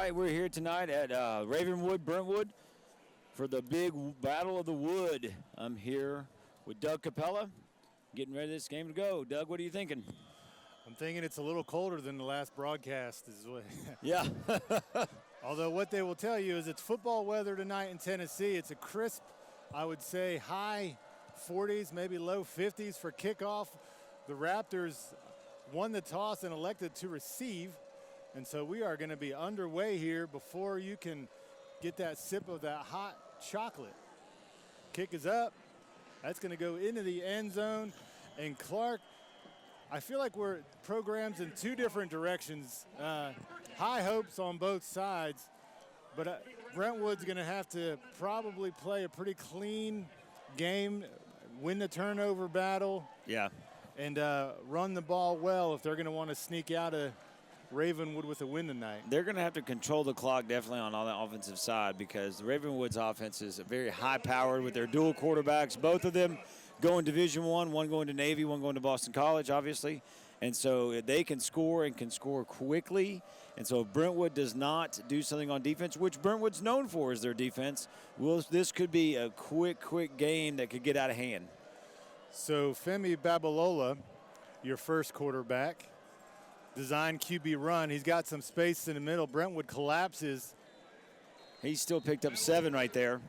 right, we're here tonight at Ravenwood, Brentwood, for the big Battle of the Wood. I'm here with Doug Capella, getting ready for this game to go. Doug, what are you thinking? I'm thinking it's a little colder than the last broadcast. Yeah. Although what they will tell you is it's football weather tonight in Tennessee. It's a crisp, I would say, high 40s, maybe low 50s for kickoff. The Raptors won the toss and elected to receive. And so we are going to be underway here before you can get that sip of that hot chocolate. Kick is up. That's going to go into the end zone. And Clarke, I feel like we're programmed in two different directions. High hopes on both sides. But Brentwood's going to have to probably play a pretty clean game, win the turnover battle. Yeah. And run the ball well if they're going to want to sneak out of Ravenwood with a win tonight. They're going to have to control the clock definitely on the offensive side because the Ravenwood's offense is very high-powered with their dual quarterbacks. Both of them going Division I, one going to Navy, one going to Boston College, obviously. And so they can score and can score quickly. And so if Brentwood does not do something on defense, which Brentwood's known for is their defense, this could be a quick game that could get out of hand. So Femi Babalola, your first quarterback, design QB run. He's got some space in the middle. Brentwood collapses. He still picked up 7 right there. And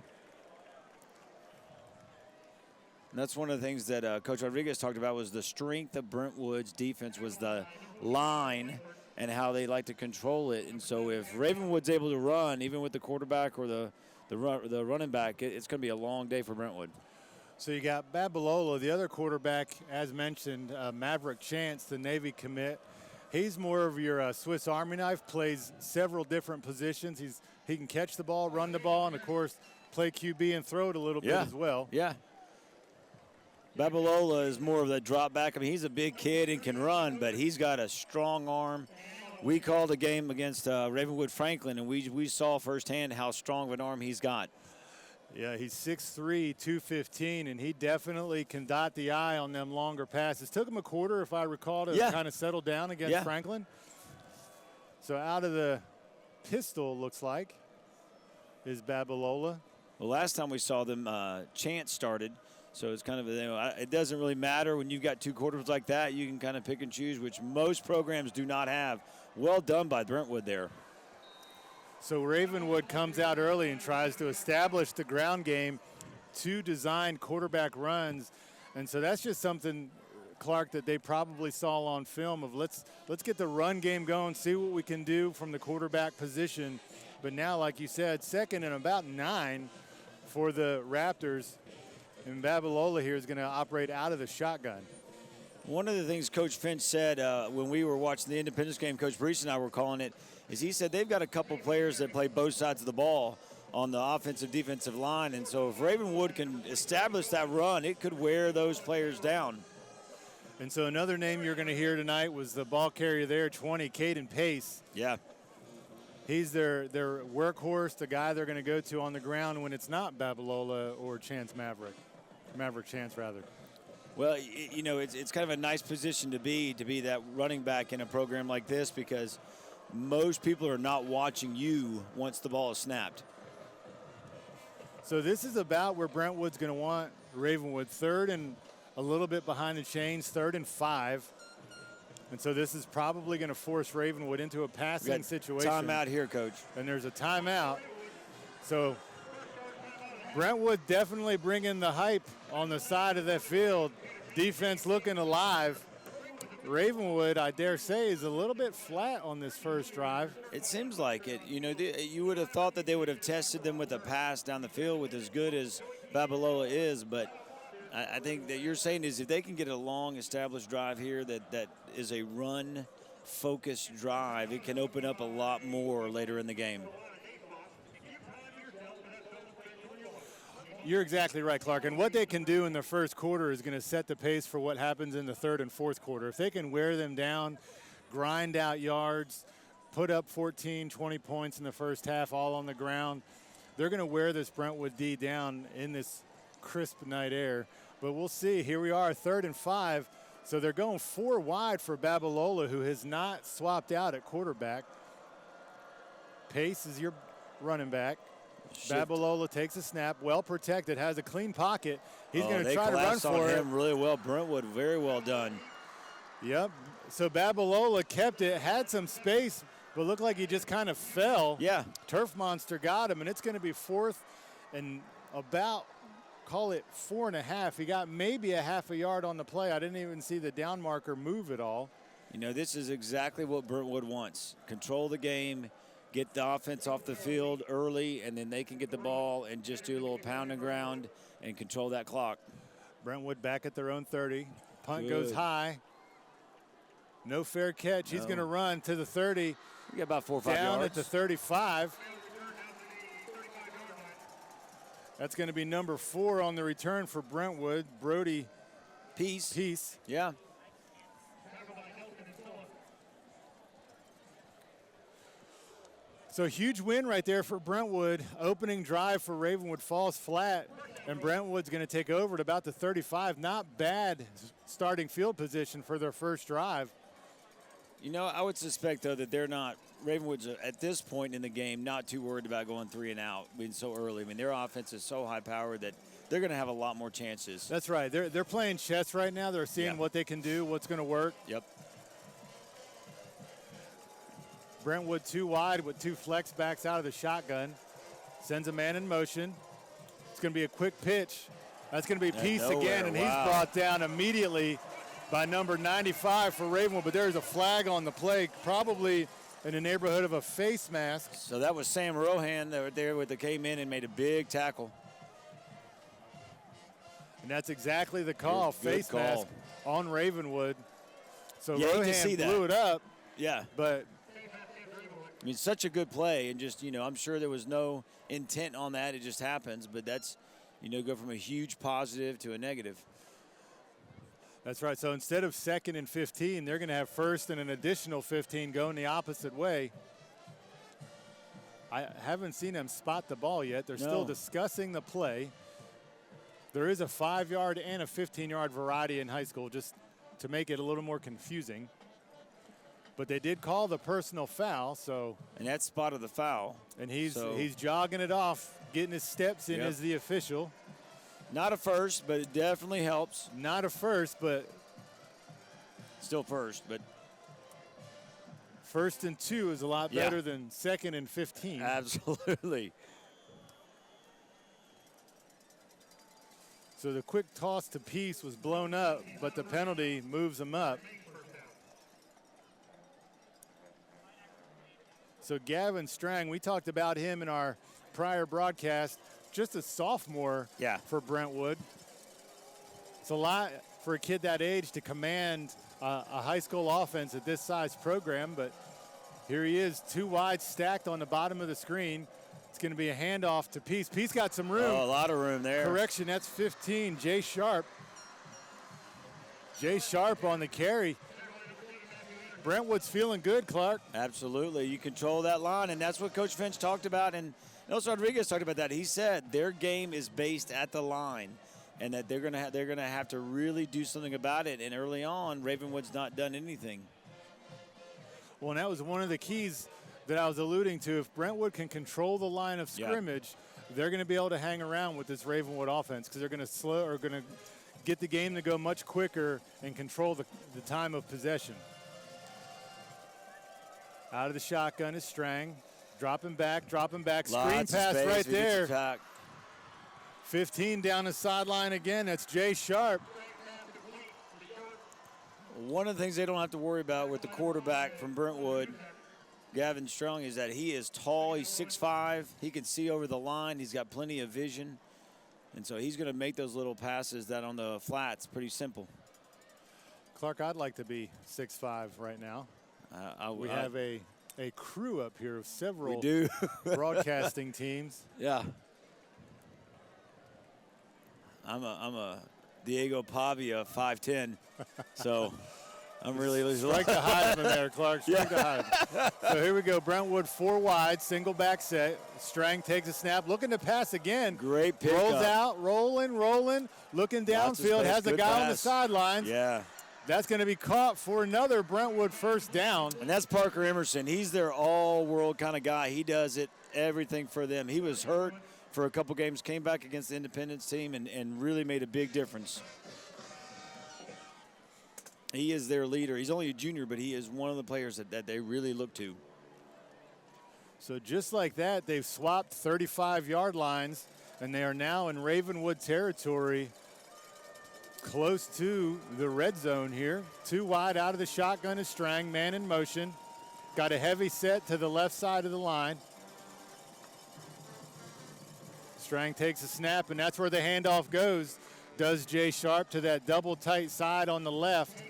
that's one of the things that Coach Rodriguez talked about was the strength of Brentwood's defense was the line and how they like to control it. And so if Ravenwood's able to run, even with the quarterback or the running back, it's going to be a long day for Brentwood. So you got Babalola, the other quarterback, as mentioned, Maverick Chance, the Navy commit. He's more of your Swiss Army knife, plays several different positions. He can catch the ball, run the ball, and, of course, play QB and throw it a little bit as well. Yeah. Babalola is more of the drop back. I mean, he's a big kid and can run, but he's got a strong arm. We called a game against Ravenwood Franklin, and we saw firsthand how strong of an arm he's got. Yeah, he's 6'3", 215, and he definitely can dot the I on them longer passes. Took him a quarter, if I recall, to kind of settle down against Franklin. So out of the pistol, looks like, is Babalola. Well, last time we saw them, Chance started. So it's kind of, it doesn't really matter when you've got two quarters like that. You can kind of pick and choose, which most programs do not have. Well done by Brentwood there. So Ravenwood comes out early and tries to establish the ground game, 2 designed quarterback runs. And so that's just something, Clarke, that they probably saw on film of let's get the run game going, see what we can do from the quarterback position. But now, like you said, second and about 9 for the Raptors. And Babalola here is going to operate out of the shotgun. One of the things Coach Finch said when we were watching the Independence game, Coach Brees and I were calling it, is he said they've got a couple players that play both sides of the ball on the offensive defensive line. And so if Ravenwood can establish that run, it could wear those players down. And so another name you're going to hear tonight was the ball carrier there, 20, Caden Pace. Yeah. He's their workhorse, the guy they're going to go to on the ground when it's not Babalola or Maverick Chance, rather. Well, it's kind of a nice position to be that running back in a program like this because most people are not watching you once the ball is snapped. So this is about where Brentwood's going to want Ravenwood, 3rd and a little bit behind the chains, 3rd and 5. And so this is probably going to force Ravenwood into a passing situation. Timeout here, Coach. And there's a timeout. So Brentwood definitely bringing the hype on the side of that field. Defense looking alive. Ravenwood, I dare say, is a little bit flat on this first drive. It seems like it. You would have thought that they would have tested them with a pass down the field with as good as Babalola is, but I think that you're saying is if they can get a long established drive here that is a run-focused drive, it can open up a lot more later in the game. You're exactly right, Clarke. And what they can do in the first quarter is going to set the pace for what happens in the 3rd and 4th quarter. If they can wear them down, grind out yards, put up 14, 20 points in the first half all on the ground, they're going to wear this Brentwood D down in this crisp night air. But we'll see. Here we are, 3rd and 5. So they're going 4 wide for Babalola, who has not swapped out at quarterback. Pace is your running back. Shift. Babalola takes a snap, well protected, has a clean pocket. He's going to They try to run collapsed for on it. him really well. Brentwood, very well done. Yep. So Babalola kept it, had some space, but looked like he just kind of fell. Yeah. Turf Monster got him, and it's going to be 4th and about, call it 4.5. He got maybe a half a yard on the play. I didn't even see the down marker move at all. You know, this is exactly what Brentwood wants. Control the game, get the offense off the field early, and then they can get the ball and just do a little pound and ground and control that clock. Brentwood back at their own 30. Punt Good. goes high. No fair catch. He's going to run to the 30. You got about 4 or 5 down yards. at the 35. That's going to be number 4 on the return for Brentwood. Brody Peace. Yeah. So huge win right there for Brentwood. Opening drive for Ravenwood falls flat, and Brentwood's going to take over at about the 35. Not bad starting field position for their first drive. You know, I would suspect, though, that they're not – Ravenwood's, at this point in the game, not too worried about going 3 and out, being so early. I mean, their offense is so high-powered that they're going to have a lot more chances. That's right. They're playing chess right now. They're seeing what they can do, what's going to work. Yep. Brentwood 2 wide with 2 flex backs out of the shotgun. Sends a man in motion. It's going to be a quick pitch. That's going to be Peace again, and he's brought down immediately by number 95 for Ravenwood. But there's a flag on the play, probably in the neighborhood of a face mask. So that was Sam Rohan there that came in and made a big tackle. And that's exactly the call, Good face call. mask on Ravenwood. So You hate to Rohan see that. blew it up, Yeah. but I mean, such a good play, and just, you know, I'm sure there was no intent on that. It just happens, but that's, you know, go from a huge positive to a negative. that's right. So instead of 2nd and 15, they're going to have 1st and an additional 15 going the opposite way. I haven't seen them spot the ball yet. They're still discussing the play. There is a 5-yard and a 15-yard variety in high school, just to make it a little more confusing. But they did call the personal foul, so. And that spotted the foul. And he's jogging it off, getting his steps in as the official. Not a first, but it definitely helps. Not a first, but. Still first, but. 1st and 2 is a lot better than 2nd and 15. Absolutely. So the quick toss to Peace was blown up, but the penalty moves him up. So Gavin Strang, we talked about him in our prior broadcast, just a sophomore for Brentwood. It's a lot for a kid that age to command a high school offense at this size program, but here he is, 2 wide stacked on the bottom of the screen. It's going to be a handoff to Peace. Peace got some room. Oh, a lot of room there. Correction, that's 15, Jay Sharp. Jay Sharp on the carry. Brentwood's feeling good, Clarke. Absolutely. You control that line, and that's what Coach Finch talked about, and Nelson Rodriguez talked about that. He said their game is based at the line, and that they're gonna have to really do something about it. And early on, Ravenwood's not done anything. Well, and that was one of the keys that I was alluding to. If Brentwood can control the line of scrimmage, they're going to be able to hang around with this Ravenwood offense because they're going to get the game to go much quicker and control the time of possession. Out of the shotgun is Strang. Dropping back. Screen pass right there. 15 down the sideline again. That's Jay Sharp. One of the things they don't have to worry about with the quarterback from Brentwood, Gavin Strong, is that he is tall. He's 6'5". He can see over the line. He's got plenty of vision. And so he's going to make those little passes that on the flats pretty simple. Clarke, I'd like to be 6'5" right now. We have a crew up here of several broadcasting teams. Yeah. I'm a Diego Pavia 5'10", so I'm really strike the Heisman there, Clarke. Strike the Heisman. So here we go. Brentwood 4 wide, single back set. Strang takes a snap, looking to pass again. Great pick. Rolls out, rolling, looking downfield. Has a guy on the sidelines. Yeah. That's going to be caught for another Brentwood first down. And that's Parker Emerson. He's their all-world kind of guy. He does everything for them. He was hurt for a couple games, came back against the Independence team, and really made a big difference. He is their leader. He's only a junior, but he is one of the players that they really look to. So just like that, they've swapped 35-yard lines, and they are now in Ravenwood territory, close to the red zone here. 2 wide out of the shotgun is Strang, man in motion. Got a heavy set to the left side of the line. Strang takes a snap, and that's where the handoff goes. Does Jay Sharp to that double tight side on the left.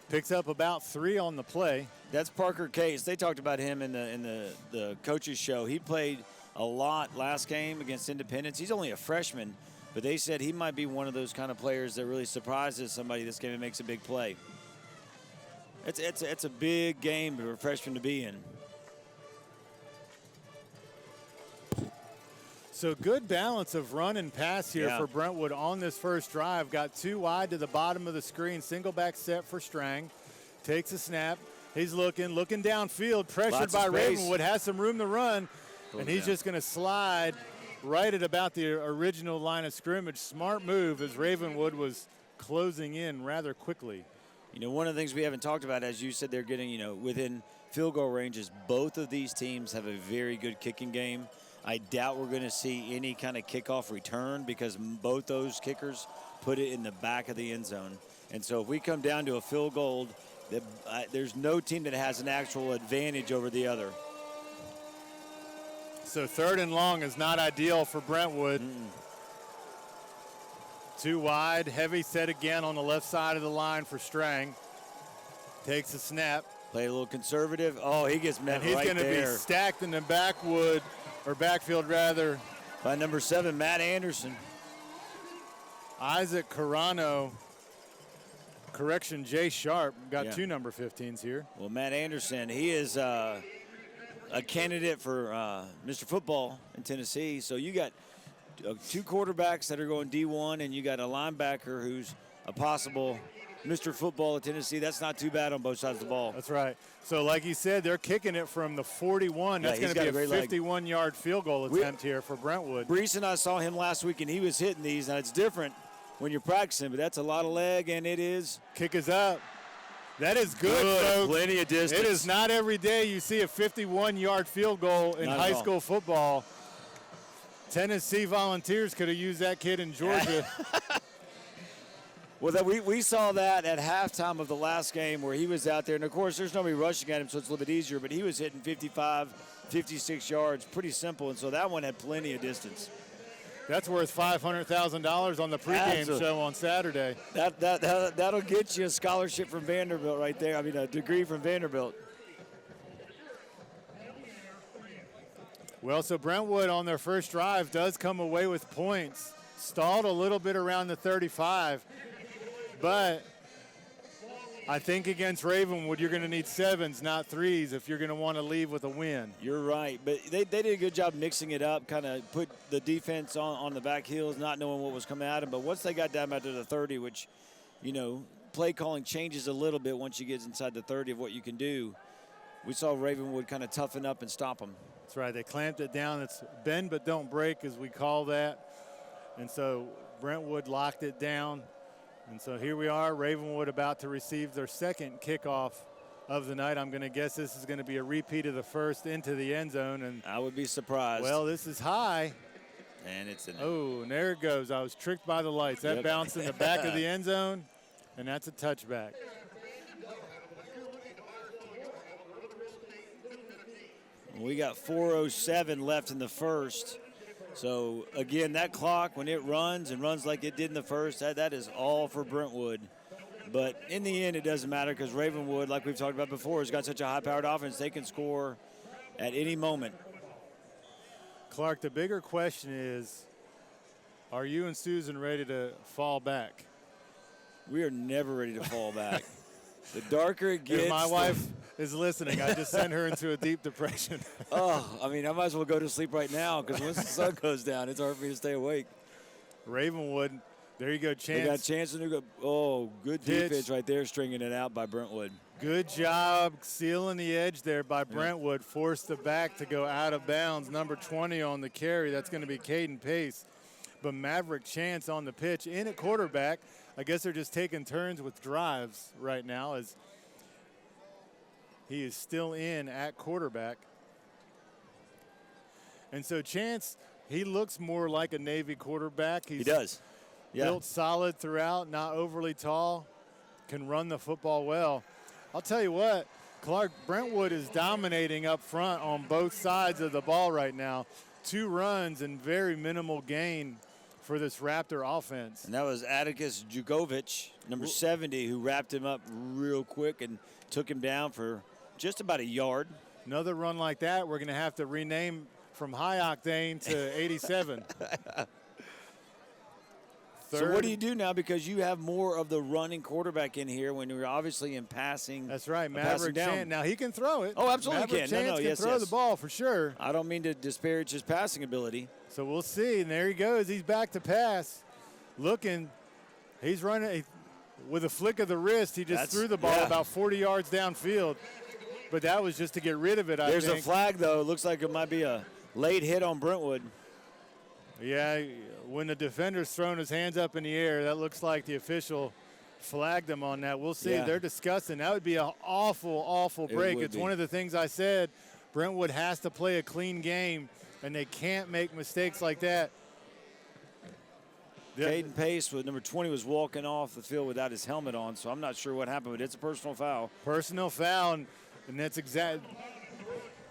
Picks up about 3 on the play. That's Parker Case. They talked about him in the coaches show. He played a lot last game against Independence. He's only a freshman, but they said he might be one of those kind of players that really surprises somebody this game and makes a big play. It's a big game for a freshman to be in. So good balance of run and pass here for Brentwood on this first drive. Got 2 wide to the bottom of the screen. Single back set for Strang. Takes a snap. He's looking downfield. Pressured by Ravenwood. Has some room to run. And he's just going to slide right at about the original line of scrimmage. Smart move as Ravenwood was closing in rather quickly. You know, one of the things we haven't talked about, as you said, they're getting, within field goal ranges. Both of these teams have a very good kicking game. I doubt we're going to see any kind of kickoff return because both those kickers put it in the back of the end zone. And so if we come down to a field goal, there's no team that has an actual advantage over the other. So 3rd and long is not ideal for Brentwood. 2 wide, heavy set again on the left side of the line for Strang. Takes a snap. Play a little conservative. Oh, he gets met right there. And he's going to be stacked in the backfield rather. By number 7, Matt Anderson. Isaac Carano. Jay Sharp. Got 2 number 15s here. Well, Matt Anderson, he is a candidate for Mr. Football in Tennessee. So you got 2 quarterbacks that are going D1, and you got a linebacker who's a possible Mr. Football at Tennessee. That's not too bad on both sides of the ball. That's right. So like you said, they're kicking it from the 41. That's going to be a 51-yard field goal attempt here for Brentwood. Brees and I saw him last week, and he was hitting these, and it's different when you're practicing, but that's a lot of leg, and it is. Kick is up. That is good, folks. Plenty of distance. It is not every day you see a 51-yard field goal in high school football. Tennessee Volunteers could have used that kid in Georgia. Well, we saw that at halftime of the last game where he was out there. And, of course, there's nobody rushing at him, so it's a little bit easier. But he was hitting 55, 56 yards. Pretty simple. And so that one had plenty of distance. That's worth $500,000 on the pregame show on Saturday. That'll get you a scholarship from Vanderbilt right there. I mean, a degree from Vanderbilt. Well, so Brentwood on their first drive does come away with points. Stalled a little bit around the 35. But I think against Ravenwood, you're going to need 7s, not 3s, if you're going to want to leave with a win. You're right. But they did a good job mixing it up, kind of put the defense on the back heels, not knowing what was coming at them. But once they got down to the 30, which, play calling changes a little bit once you get inside the 30 of what you can do, we saw Ravenwood kind of toughen up and stop them. That's right. They clamped it down. It's bend but don't break, as we call that. And so Brentwood locked it down. And so here we are, Ravenwood about to receive their second kickoff of the night. I'm going to guess this is going to be a repeat of the first into the end zone. And I would be surprised. Well, this is high. And it's in. Oh, and there it goes. I was tricked by the lights. That bounced in the back of the end zone, and that's a touchback. We got 4:07 left in the first. So, again, that clock, when it runs and runs like it did in the first, that is all for Brentwood. But in the end, it doesn't matter because Ravenwood, like we've talked about before, has got such a high-powered offense, they can score at any moment. Clarke, the bigger question is, are you and Susan ready to fall back? We are never ready to fall back. The darker it gets. If my wife is listening, I just sent her into a deep depression. I might as well go to sleep right now because once the sun goes down, it's hard for me to stay awake. Ravenwood, there you go, They got Chance. Oh, good Pitch. defense right there, stringing it out by Brentwood. Good job sealing the edge there by Brentwood. Forced the back to go out of bounds. Number 20 on the carry. That's going to be Caden Pace. But Maverick Chance on the pitch in at quarterback. I guess they're just taking turns with drives right now as he is still in at quarterback. And so Chance, he looks more like a Navy quarterback. He does. Yeah. Built solid throughout, not overly tall, can run the football well. I'll tell you what, Clarke, Brentwood is dominating up front on both sides of the ball right now. 2 runs and very minimal gain for this Raptor offense. And that was Atticus Jugovic, number 70, who wrapped him up real quick and took him down for just about a yard. Another run like that, we're going to have to rename from High Octane to 87. So what do you do now, because you have more of the running quarterback in here when you're obviously in passing? That's right, Maverick Chance. Now he can throw it. Oh, absolutely Maverick can. Chance can throw the ball for sure. I don't mean to disparage his passing ability. So we'll see. And there he goes. He's back to pass. Looking. He's running with a flick of the wrist. He just threw the ball about 40 yards downfield. But that was just to get rid of it, I think. There's a flag, though. It looks like it might be a late hit on Brentwood. Yeah, when the defender's throwing his hands up in the air, that looks like the official flagged him on that. We'll see. Yeah. They're discussing. That would be an awful, awful break. It's one of the things I said. Brentwood has to play a clean game, and they can't make mistakes like that. Caden Pace with number 20 was walking off the field without his helmet on, so I'm not sure what happened, but it's a personal foul. Personal foul, and that's exact.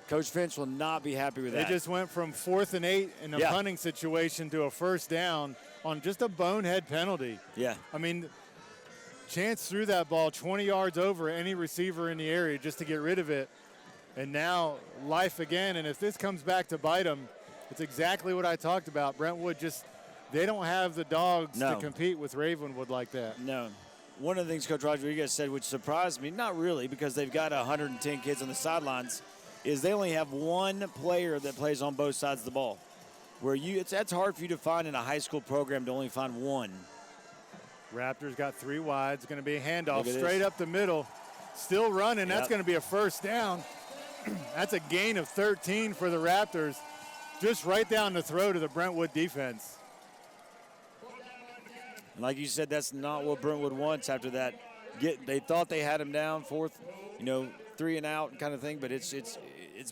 Coach Finch will not be happy with that. They just went from 4th and 8 in a punting situation to a first down on just a bonehead penalty. Yeah. I mean, Chance threw that ball 20 yards over any receiver in the area just to get rid of it. And now life again. And if this comes back to bite them, it's exactly what I talked about. Brentwood they don't have the dogs to compete with Ravenwood like that. No. One of the things Coach Rodriguez said, which surprised me, not really, because they've got 110 kids on the sidelines, is they only have one player that plays on both sides of the ball. Where that's hard for you to find in a high school program to only find one. Raptors got 3 wide. It's going to be a handoff straight up the middle. Still running. That's going to be a first down. That's a gain of 13 for the Raptors. Just right down the throat of the Brentwood defense. And like you said, that's not what Brentwood wants after that. They thought they had him down 4th, 3 and out kind of thing, but it's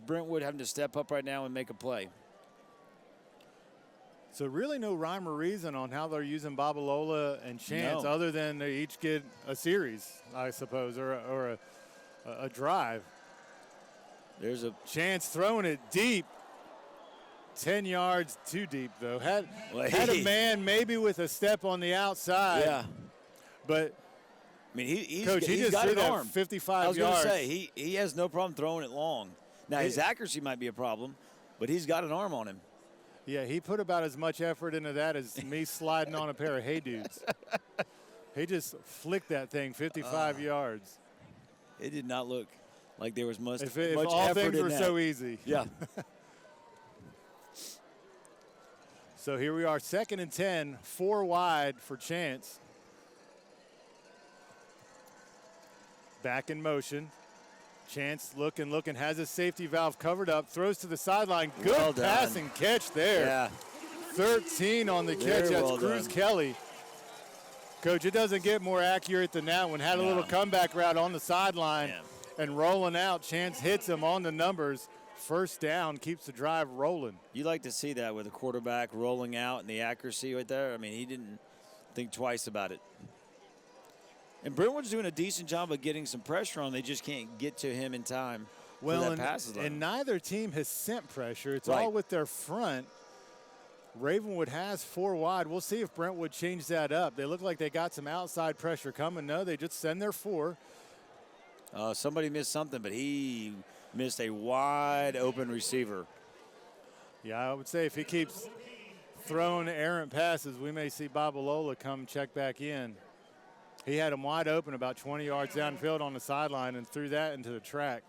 Brentwood having to step up right now and make a play. So really no rhyme or reason on how they're using Babalola and Chance other than they each get a series, I suppose, or a drive. There's a Chance throwing it deep. 10 yards too deep, though. Had a man maybe with a step on the outside. Yeah. But I mean, he's just got threw an that arm. 55 I was yards. going to say, he has no problem throwing it long. Now, his accuracy might be a problem, but he's got an arm on him. Yeah, he put about as much effort into that as me sliding on a pair of hay dudes. He just flicked that thing 55 yards. It did not look like there was much if effort all in things that. were so easy. Yeah. So here we are, 2nd and 10, 4 wide for Chance. Back in motion. Chance looking, has his safety valve covered up, throws to the sideline. Good pass and catch there. Yeah. 13 on the catch. That's Cruz Kelly. Coach, it doesn't get more accurate than that one. Had a little comeback route on the sideline and rolling out. Chance hits him on the numbers. First down, keeps the drive rolling. You like to see that with a quarterback rolling out and the accuracy right there. I mean, he didn't think twice about it. And Brentwood's doing a decent job of getting some pressure on. They just can't get to him in time. Well, and neither team has sent pressure. It's all with their front. Ravenwood has 4 wide. We'll see if Brentwood changes that up. They look like they got some outside pressure coming. No, they just send their 4. Somebody missed something, but he missed a wide open receiver. Yeah, I would say if he keeps throwing errant passes, we may see Babalola come check back in. He had him wide open about 20 yards downfield on the sideline and threw that into the track.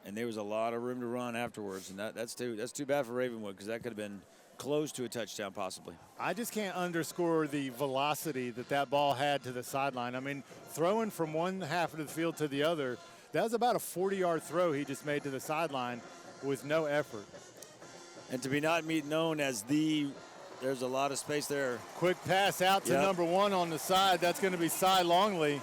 And there was a lot of room to run afterwards, and that's too bad for Ravenwood because that could have been close to a touchdown possibly. I just can't underscore the velocity that ball had to the sideline. I mean, throwing from one half of the field to the other, that was about a 40-yard throw he just made to the sideline with no effort. And to be not known as there's a lot of space there. Quick pass out to number 1 on the side. That's going to be Cy Longley.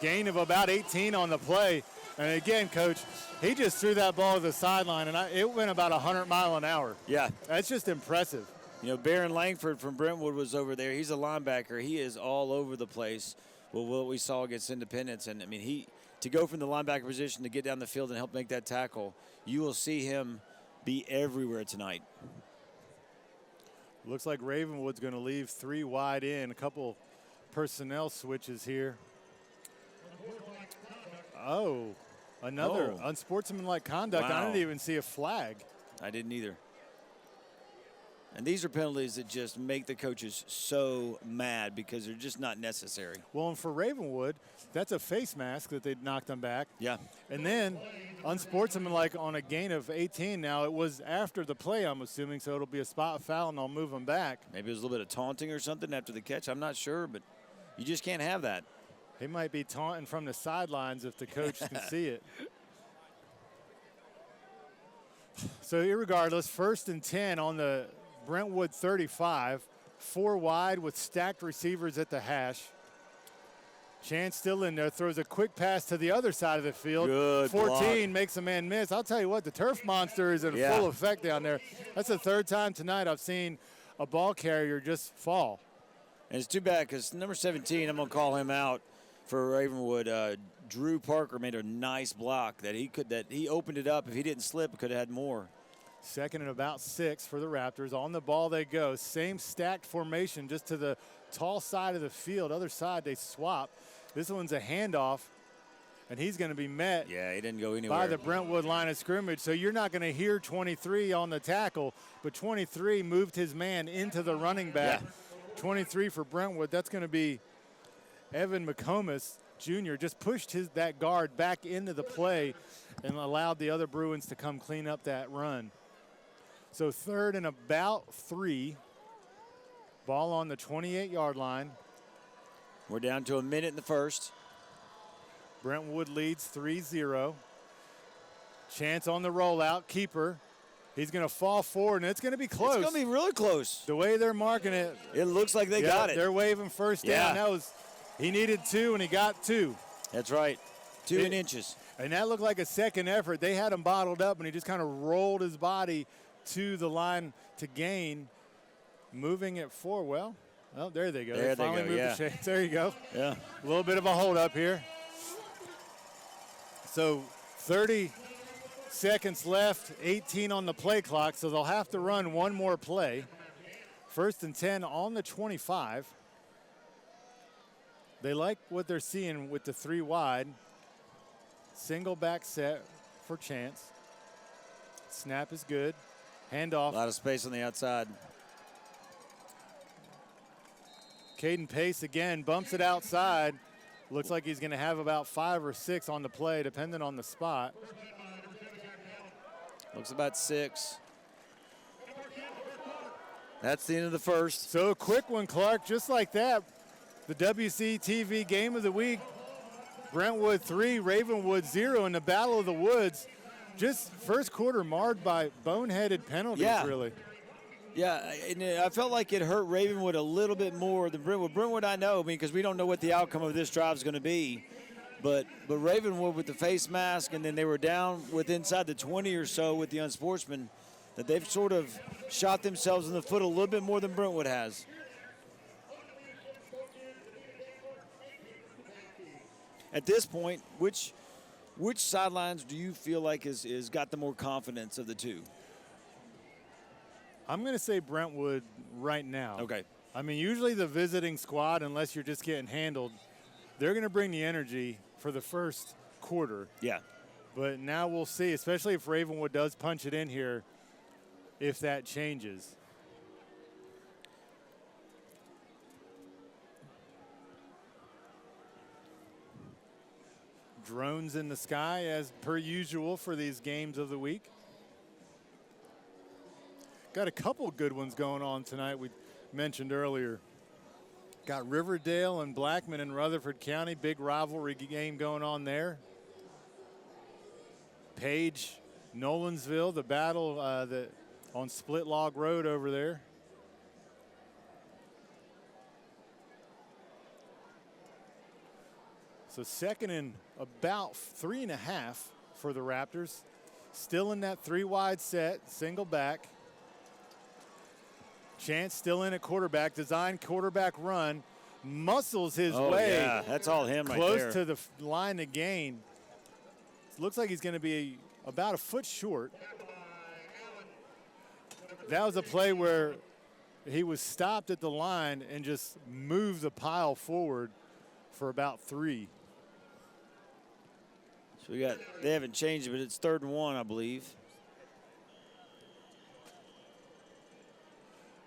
Gain of about 18 on the play. And again, Coach, he just threw that ball to the sideline, and it went about 100 miles an hour. Yeah. That's just impressive. You know, Baron Langford from Brentwood was over there. He's a linebacker. He is all over the place. Well, what we saw against Independence, and I mean, to go from the linebacker position to get down the field and help make that tackle, you will see him be everywhere tonight. Looks like Ravenwood's going to leave 3 wide in. A couple personnel switches here. Oh, another unsportsmanlike conduct. Wow. I didn't even see a flag. I didn't either. And these are penalties that just make the coaches so mad because they're just not necessary. Well, and for Ravenwood, that's a face mask that they knocked them back. Yeah. And then unsportsmanlike on a gain of 18. Now, it was after the play, I'm assuming, so it'll be a spot foul, and I'll move them back. Maybe it was a little bit of taunting or something after the catch. I'm not sure, but you just can't have that. He might be taunting from the sidelines if the coach can see it. So, irregardless, 1st and 10 on the Brentwood 35, 4 wide with stacked receivers at the hash. Chance still in there, throws a quick pass to the other side of the field. Good 14 block. Makes a man miss. I'll tell you what, the turf monster is in full effect down there. That's the 3rd time tonight I've seen a ball carrier just fall. And it's too bad because number 17, I'm going to call him out for Ravenwood. Drew Parker made a nice block that he opened it up. If he didn't slip, could have had more. 2nd and about 6 for the Raptors. On the ball they go. Same stacked formation just to the tall side of the field. Other side they swap. This one's a handoff, and he's going to be met. Yeah, he didn't go anywhere. By the Brentwood line of scrimmage. So you're not going to hear 23 on the tackle, but 23 moved his man into the running back. Yeah. 23 for Brentwood. That's going to be Evan McComas Jr. Just pushed that guard back into the play and allowed the other Bruins to come clean up that run. So 3rd and about 3. Ball on the 28-yard line. We're down to a minute in the first. Brentwood leads 3-0. Chance on the rollout. Keeper. He's going to fall forward, and it's going to be close. It's going to be really close. The way they're marking it. It looks like they got it. They're waving first down. He needed 2, and he got 2. That's right. 2 inches. And that looked like a second effort. They had him bottled up, and he just kind of rolled his body to the line to gain, moving it forward. Well, there they go. There they finally go, moved the chains. There you go. Yeah. A little bit of a hold up here. So 30 seconds left, 18 on the play clock, so they'll have to run one more play. 1st and 10 on the 25. They like what they're seeing with the 3 wide. Single back set for Chance. Snap is good. Handoff. A lot of space on the outside. Caden Pace again bumps it outside. Looks like he's going to have about 5 or 6 on the play, depending on the spot. Looks about 6. That's the end of the first. So a quick one, Clarke, just like that. The WCTV Game of the Week. Brentwood 3, Ravenwood 0 in the Battle of the Woods. Just first quarter marred by boneheaded penalties, really. Yeah, and I felt like it hurt Ravenwood a little bit more than Brentwood. Brentwood, I know, because we don't know what the outcome of this drive is going to be. But Ravenwood with the face mask, and then they were down with inside the 20 or so with the unsportsman, that they've sort of shot themselves in the foot a little bit more than Brentwood has. At this point, which sidelines do you feel like is got the more confidence of the two? I'm going to say Brentwood right now. Okay. I mean, usually the visiting squad, unless you're just getting handled, they're going to bring the energy for the first quarter. Yeah. But now we'll see, especially if Ravenwood does punch it in here, if that changes. Drones in the sky as per usual for these games of the week. got a couple good ones going on tonight we mentioned earlier. Got Riverdale and Blackman in Rutherford County, big rivalry game going on there. Page, Nolensville, the battle on Split Log Road over there. So second and about 3.5 for the Raptors. Still in that 3-wide set, single back. Chance still in at quarterback, design quarterback run, muscles his way. Yeah, that's all him right there. Close to the line to gain. Looks like he's going to be about a foot short. That was a play where he was stopped at the line and just moved the pile forward for about 3. So they haven't changed it, but it's 3rd and 1, I believe.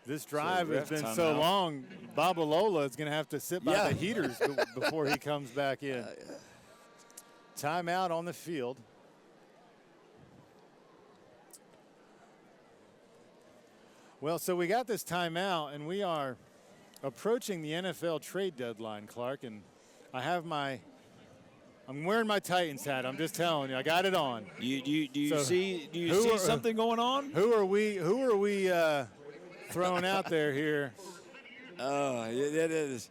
This drive has been so long, Babalola is going to have to sit by the heaters before he comes back in. Timeout on the field. Well, so we got this timeout, and we are approaching the NFL trade deadline, Clarke, and I'm wearing my Titans hat. I'm just telling you, I got it on. Do you see something going on? Who are we throwing out there here? Oh, yeah, that is.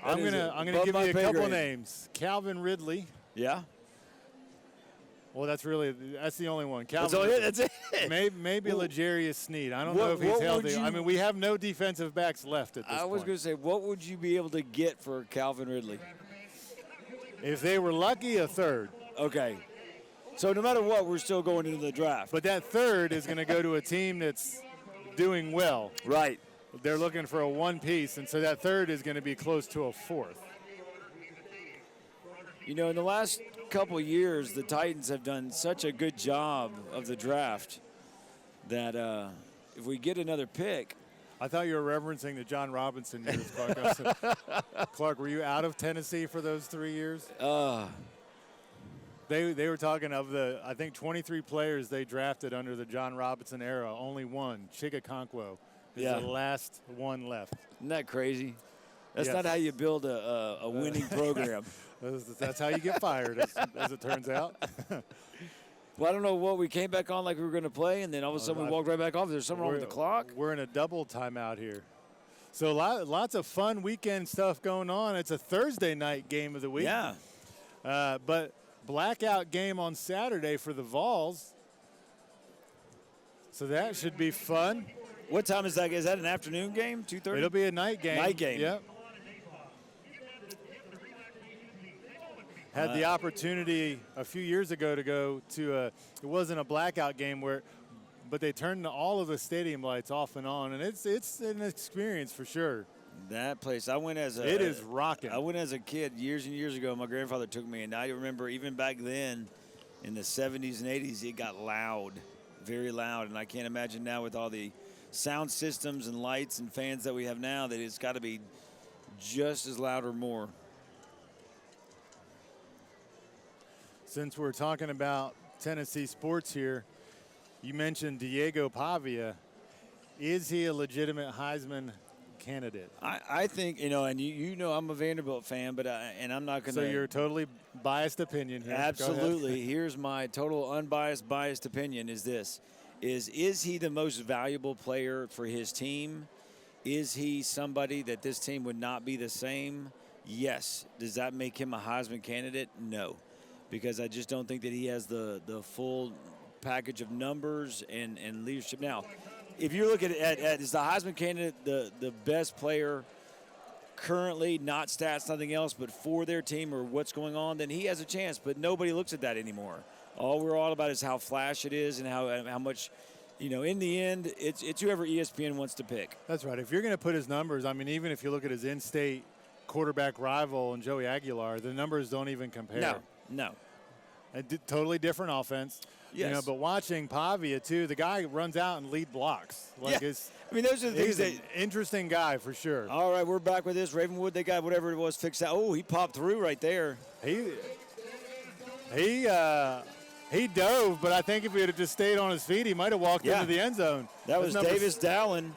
I'm gonna give you a couple names. Calvin Ridley. Yeah. Well, that's the only one. Calvin. That's it. Maybe L'Jarius Sneed. I don't know if he's healthy. I mean, we have no defensive backs left at this point. I was going to say, what would you be able to get for Calvin Ridley? If they were lucky, a 3rd. Okay. So no matter what, we're still going into the draft. But that 3rd is going to go to a team that's doing well. Right. They're looking for a 1-piece, and so that 3rd is going to be close to a 4th. You know, in the last couple of years, the Titans have done such a good job of the draft that if we get another pick. I thought you were referencing the John Robinson years, Clarke. Clarke, were you out of Tennessee for those 3 years? They were talking of I think 23 players they drafted under the John Robinson era. Only one, Chigakonkwo, is the last one left. Isn't that crazy? That's not how you build a winning program. That's how you get fired, as it turns out. Well, I don't know what we came back on like we were going to play, and then all of a sudden we walked right back off. There's something wrong with the clock. We're in a double timeout here. So lots of fun weekend stuff going on. It's a Thursday night game of the week. Yeah. But blackout game on Saturday for the Vols. So that should be fun. What time is that? Is that an afternoon game, 2:30? It'll be a night game. Night game. Yep. Had the opportunity a few years ago to go to it wasn't a blackout game but they turned all of the stadium lights off and on, and it's an experience for sure. That place, it is rocking. I went as a kid years and years ago. My grandfather took me, and I remember even back then in the 70s and 80s, it got loud, very loud, and I can't imagine now with all the sound systems and lights and fans that we have now that it's got to be just as loud or more. Since we're talking about Tennessee sports here, you mentioned Diego Pavia. Is he a legitimate Heisman candidate? I think, and you know I'm a Vanderbilt fan, but I'm not going to. So you're a totally biased opinion here. Absolutely. Here's my total unbiased, biased opinion is this. Is he the most valuable player for his team? Is he somebody that this team would not be the same? Yes. Does that make him a Heisman candidate? No. Because I just don't think that he has the full package of numbers and leadership. Now, if you look at is the Heisman candidate the best player currently, not stats, nothing else, but for their team or what's going on, then he has a chance. But nobody looks at that anymore. All we're all about is how flash it is and how much, in the end, it's whoever ESPN wants to pick. That's right. If you're going to put his numbers, I mean, even if you look at his in-state quarterback rival and Joey Aguilar, the numbers don't even compare. No. A totally different offense. Yes. But watching Pavia, too, the guy runs out and lead blocks. Those are the things he's an interesting guy for sure. All right, we're back with this. Ravenwood, they got whatever it was fixed out. Oh, he popped through right there. He He dove, but I think if he would have just stayed on his feet, he might have walked into the end zone. That was Davis Dowling.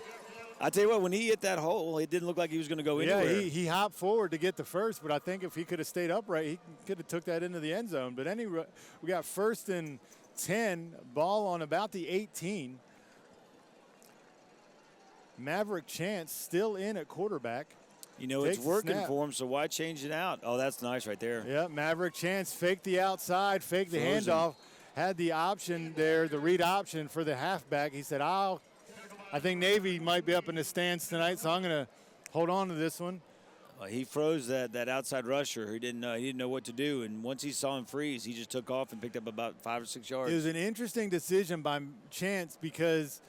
I tell you what, when he hit that hole, it didn't look like he was going to go anywhere. Yeah, he hopped forward to get the first, but I think if he could have stayed upright, he could have took that into the end zone. But anyway, we got 1st and 10, ball on about the 18. Maverick Chance still in at quarterback. You know, it's working for him, so why change it out? Oh, that's nice right there. Yeah, Maverick Chance faked the outside, faked the handoff, had the option there, the read option for the halfback. He said, I think Navy might be up in the stands tonight, so I'm going to hold on to this one. He froze that outside rusher. He didn't know what to do, and once he saw him freeze, he just took off and picked up about 5 or 6 yards. It was an interesting decision by Chance because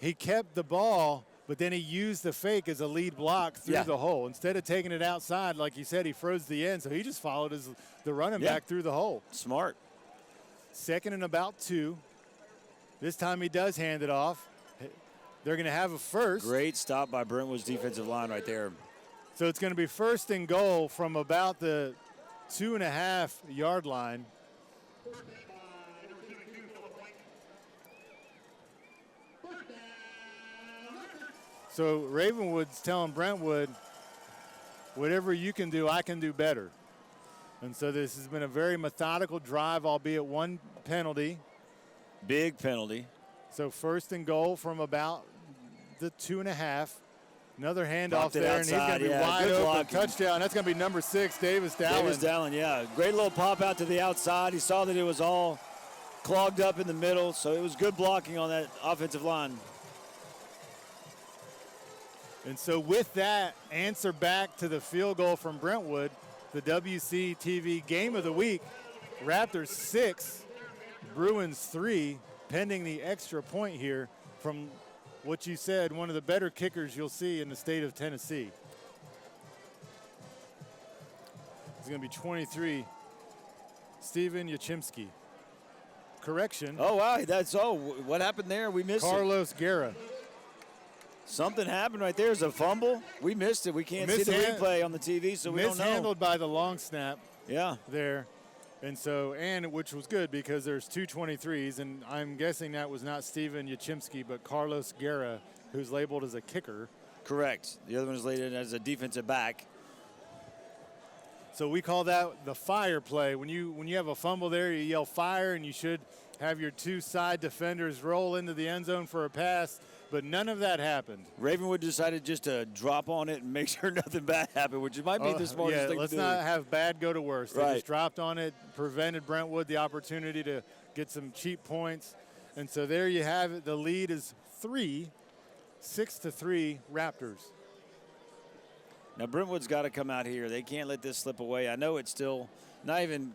he kept the ball, but then he used the fake as a lead block through the hole. Instead of taking it outside, like you said, he froze the end, so he just followed the running back through the hole. Smart. 2nd and about 2. This time he does hand it off. They're going to have a first. Great stop by Brentwood's defensive line right there. So it's going to be 1st and goal from about the 2.5-yard line. So Ravenwood's telling Brentwood, whatever you can do, I can do better. And so this has been a very methodical drive, albeit one penalty. Big penalty. So 1st and goal from about the 2.5. Another handoff there, and he's going to be wide open. Blocking. Touchdown. That's going to be number 6, Davis Dowling. Davis Dowling, yeah. Great little pop out to the outside. He saw that it was all clogged up in the middle, so it was good blocking on that offensive line. And so with that, answer back to the field goal from Brentwood, the WCTV Game of the Week, Raptors 6, Bruins 3, pending the extra point here from what you said, one of the better kickers you'll see in the state of Tennessee. It's going to be 23, Steven Yachimski. Correction. Oh, wow, what happened there? We missed Carlos Guerra. Something happened right there. There's a fumble. We missed it. We can't see the replay on the TV, so we don't know. Mishandled by the long snap. Yeah. There. And so, which was good because there's 2 23s, and I'm guessing that was not Steven Yachimski, but Carlos Guerra, who's labeled as a kicker. Correct. The other one is labeled as a defensive back. So we call that the fire play. When you have a fumble there, you yell fire, and you should have your 2 side defenders roll into the end zone for a pass. But none of that happened. Ravenwood decided just to drop on it and make sure nothing bad happened, which might be the smartest thing to do. Let's not have bad go to worse. They just dropped on it, prevented Brentwood the opportunity to get some cheap points. And so there you have it. The lead is 6-3 Raptors. Now, Brentwood's got to come out here. They can't let this slip away. I know it's still not even,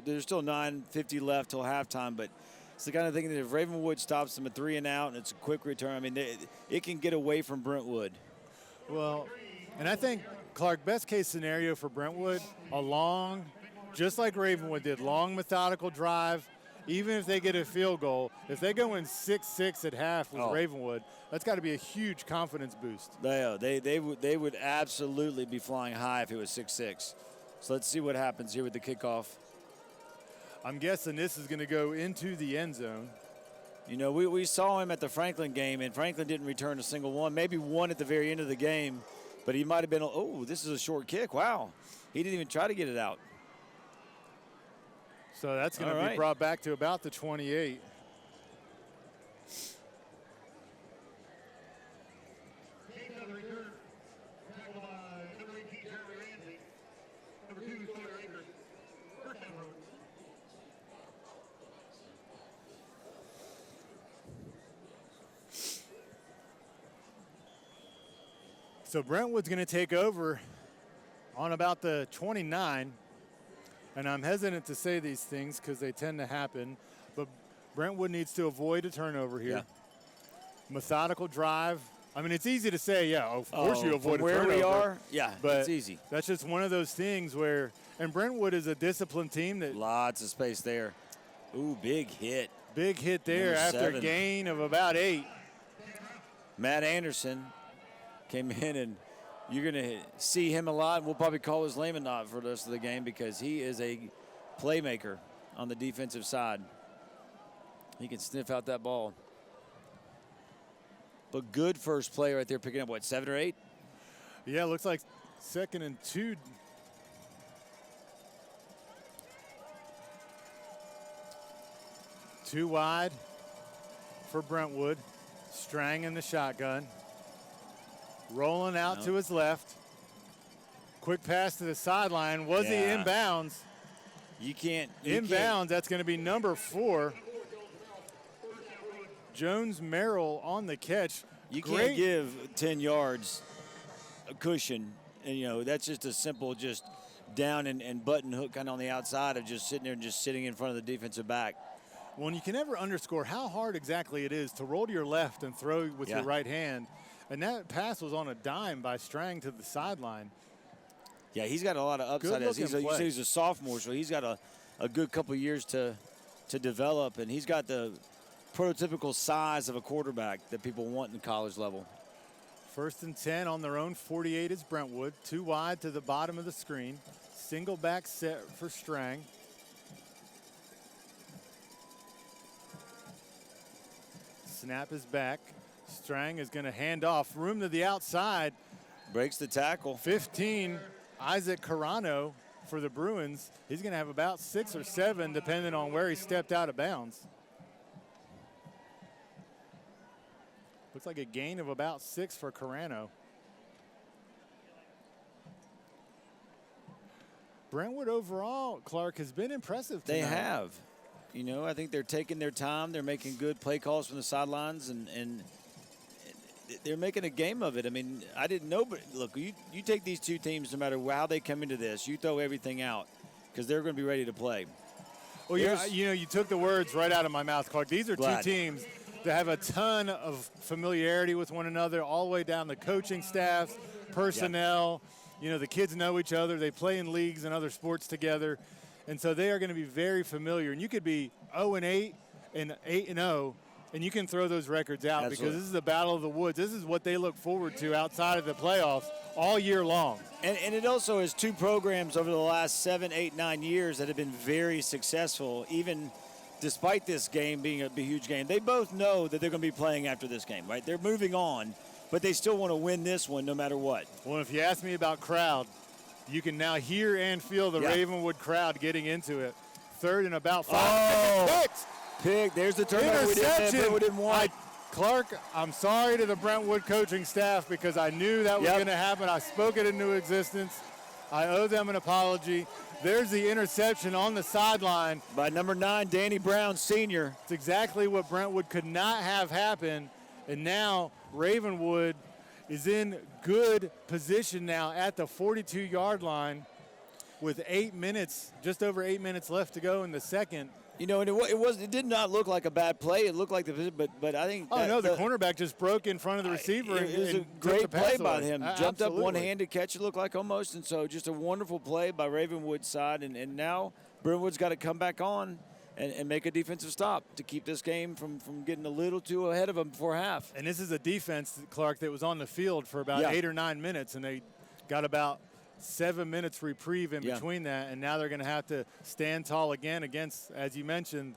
there's still 9:50 left till halftime, but it's the kind of thing that if Ravenwood stops them at 3 and out and it's a quick return, I mean, it can get away from Brentwood. Well, and I think, Clarke, best case scenario for Brentwood, just like Ravenwood did, long methodical drive. Even if they get a field goal, if they go in 6-6 at half with Ravenwood, that's got to be a huge confidence boost. They would absolutely be flying high if it was 6-6. So let's see what happens here with the kickoff. I'm guessing this is going to go into the end zone. We saw him at the Franklin game, and Franklin didn't return a single one. Maybe one at the very end of the game, but he might have been, this is a short kick. Wow. He didn't even try to get it out. So that's going to be brought back to about the 28. So Brentwood's going to take over on about the 29. And I'm hesitant to say these things because they tend to happen. But Brentwood needs to avoid a turnover here. Yeah. Methodical drive. I mean, it's easy to say, of course you avoid a turnover. Where we are, but it's easy. That's just one of those things where, and Brentwood is a disciplined team that. Lots of space there. Ooh, big hit. Big hit there after a gain of about 8. Matt Anderson came in, and you're going to see him a lot. We'll probably call his Lamond for the rest of the game because he is a playmaker on the defensive side. He can sniff out that ball. But good first play right there, picking up, what, 7 or 8? Yeah, looks like 2nd and 2. Too wide for Brentwood. Strang in the shotgun. Rolling out to his left. Quick pass to the sideline. Was he in bounds? You can't. Inbounds, that's going to be number 4. Jones Merrill on the catch. You can't give 10 yards a cushion. And, you know, that's just a simple just down and button hook kind of on the outside of just sitting there and just sitting in front of the defensive back. Well, and you can never underscore how hard exactly it is to roll to your left and throw with your right hand. And that pass was on a dime by Strang to the sideline. Yeah, he's got a lot of upside. He's a sophomore, so he's got a good couple years to develop, and he's got the prototypical size of a quarterback that people want in the college level. 1st and 10 on their own 48 is Brentwood. Too wide to the bottom of the screen. Single back set for Strang. Snap is back. Strang is going to hand off. Room to the outside. Breaks the tackle. 15, Isaac Carano for the Bruins. He's going to have about 6 or 7 depending on where he stepped out of bounds. Looks like a gain of about 6 for Carano. Brentwood overall, Clarke, has been impressive tonight. They have. You know, I think they're taking their time. They're making good play calls from the sidelines, and they're making a game of it. I mean, I didn't know, but look, you take these two teams, no matter how they come into this, you throw everything out because they're going to be ready to play. Well, you took the words right out of my mouth, Clarke. These are two teams that have a ton of familiarity with one another, all the way down the coaching staffs, personnel. You know, the kids know each other. They play in leagues and other sports together. And so they are going to be very familiar. And you could be 0-8 and 8-0, and you can throw those records out because this is the battle of the woods. This is what they look forward to outside of the playoffs all year long. And it also has two programs over the last 7, 8, 9 years that have been very successful, even despite this game being a huge game. They both know that they're going to be playing after this game, right? They're moving on, but they still want to win this one no matter what. Well, if you ask me about crowd, you can now hear and feel the Ravenwood crowd getting into it. 3rd and about 5. Oh, pick. There's the turnover we didn't want. Clarke, I'm sorry to the Brentwood coaching staff because I knew that was going to happen. I spoke it into existence. I owe them an apology. There's the interception on the sideline. By number 9, Danny Brown, senior. It's exactly what Brentwood could not have happen. And now Ravenwood is in good position now at the 42-yard line with 8 minutes, just over 8 minutes left to go in the second. You know, and it did not look like a bad play. It looked like but I think. Oh no, the cornerback just broke in front of the receiver. It was a great play by him. Jumped up one-handed catch, it looked like almost, and so just a wonderful play by Ravenwood's side. And now Brentwood's got to come back on and make a defensive stop to keep this game from getting a little too ahead of them before half. And this is a defense, Clarke, that was on the field for about 8 or 9 minutes, and they got about 7 minutes reprieve in between that, and now they're going to have to stand tall again against, as you mentioned,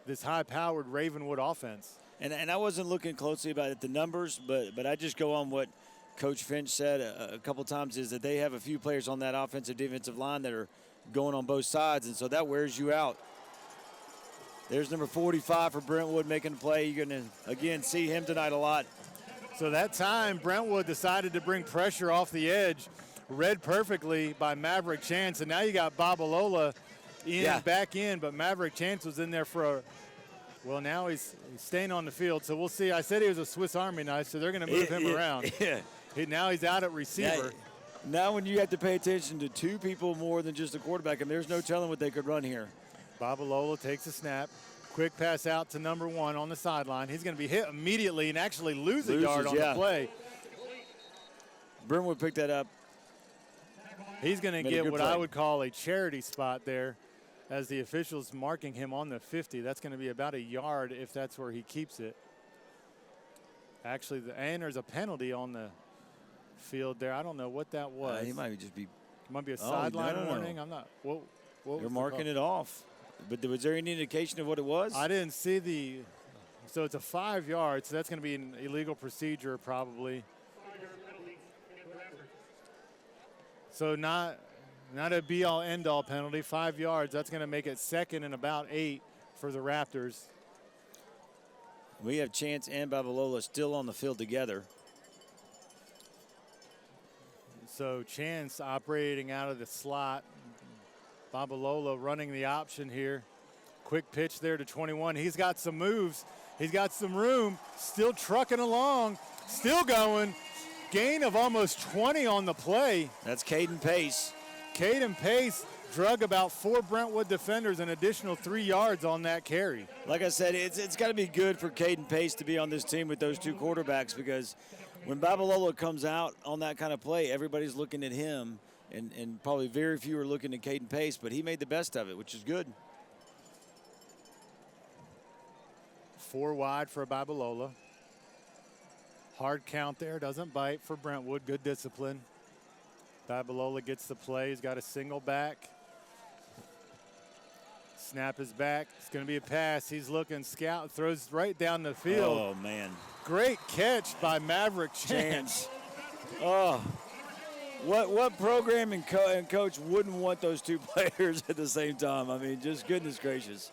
this high-powered Ravenwood offense. And I wasn't looking closely about the numbers, but I just go on what Coach Finch said a couple times, is that they have a few players on that offensive defensive line that are going on both sides, and so that wears you out. There's number 45 for Brentwood making a play. You're going to, again, see him tonight a lot. So that time, Brentwood decided to bring pressure off the edge, read perfectly by Maverick Chance, and now you got Babalola back in, but Maverick Chance was in there for well, now he's staying on the field, so we'll see. I said he was a Swiss Army knife, so they're going to move him around. Now he's out at receiver. Now when you have to pay attention to two people more than just the quarterback, and there's no telling what they could run here. Babalola takes a snap. Quick pass out to number 1 on the sideline. He's going to be hit immediately and actually lose a yard on the play. Brentwood picked that up. He's going to get what I would call a charity spot there as the officials marking him on the 50. That's going to be about a yard if that's where he keeps it. Actually, and there's a penalty on the field there. I don't know what that was. He might just be. Might be a sideline warning. I'm not. They're marking it off. But was there any indication of what it was? I didn't see the. So it's a 5 yards. So that's going to be an illegal procedure probably. So not a be-all, end-all penalty. 5 yards. That's going to make it second and about 8 for the Raptors. We have Chance and Babalola still on the field together. So Chance operating out of the slot. Babalola running the option here. Quick pitch there to 21. He's got some moves. He's got some room. Still trucking along. Still going. Gain of almost 20 on the play. That's Caden Pace. Caden Pace drug about 4 Brentwood defenders, an additional 3 yards on that carry. Like I said, it's got to be good for Caden Pace to be on this team with those 2 quarterbacks, because when Babalola comes out on that kind of play, everybody's looking at him, and probably very few are looking at Caden Pace, but he made the best of it, which is good. 4 wide for Babalola. Hard count there, doesn't bite for Brentwood, good discipline. Babalola gets the play, he's got a single back. Snap is back, it's gonna be a pass. He's looking, scout, throws right down the field. Oh, man. Great catch by Maverick Chance. Oh, what program and coach wouldn't want those 2 players at the same time? I mean, just goodness gracious.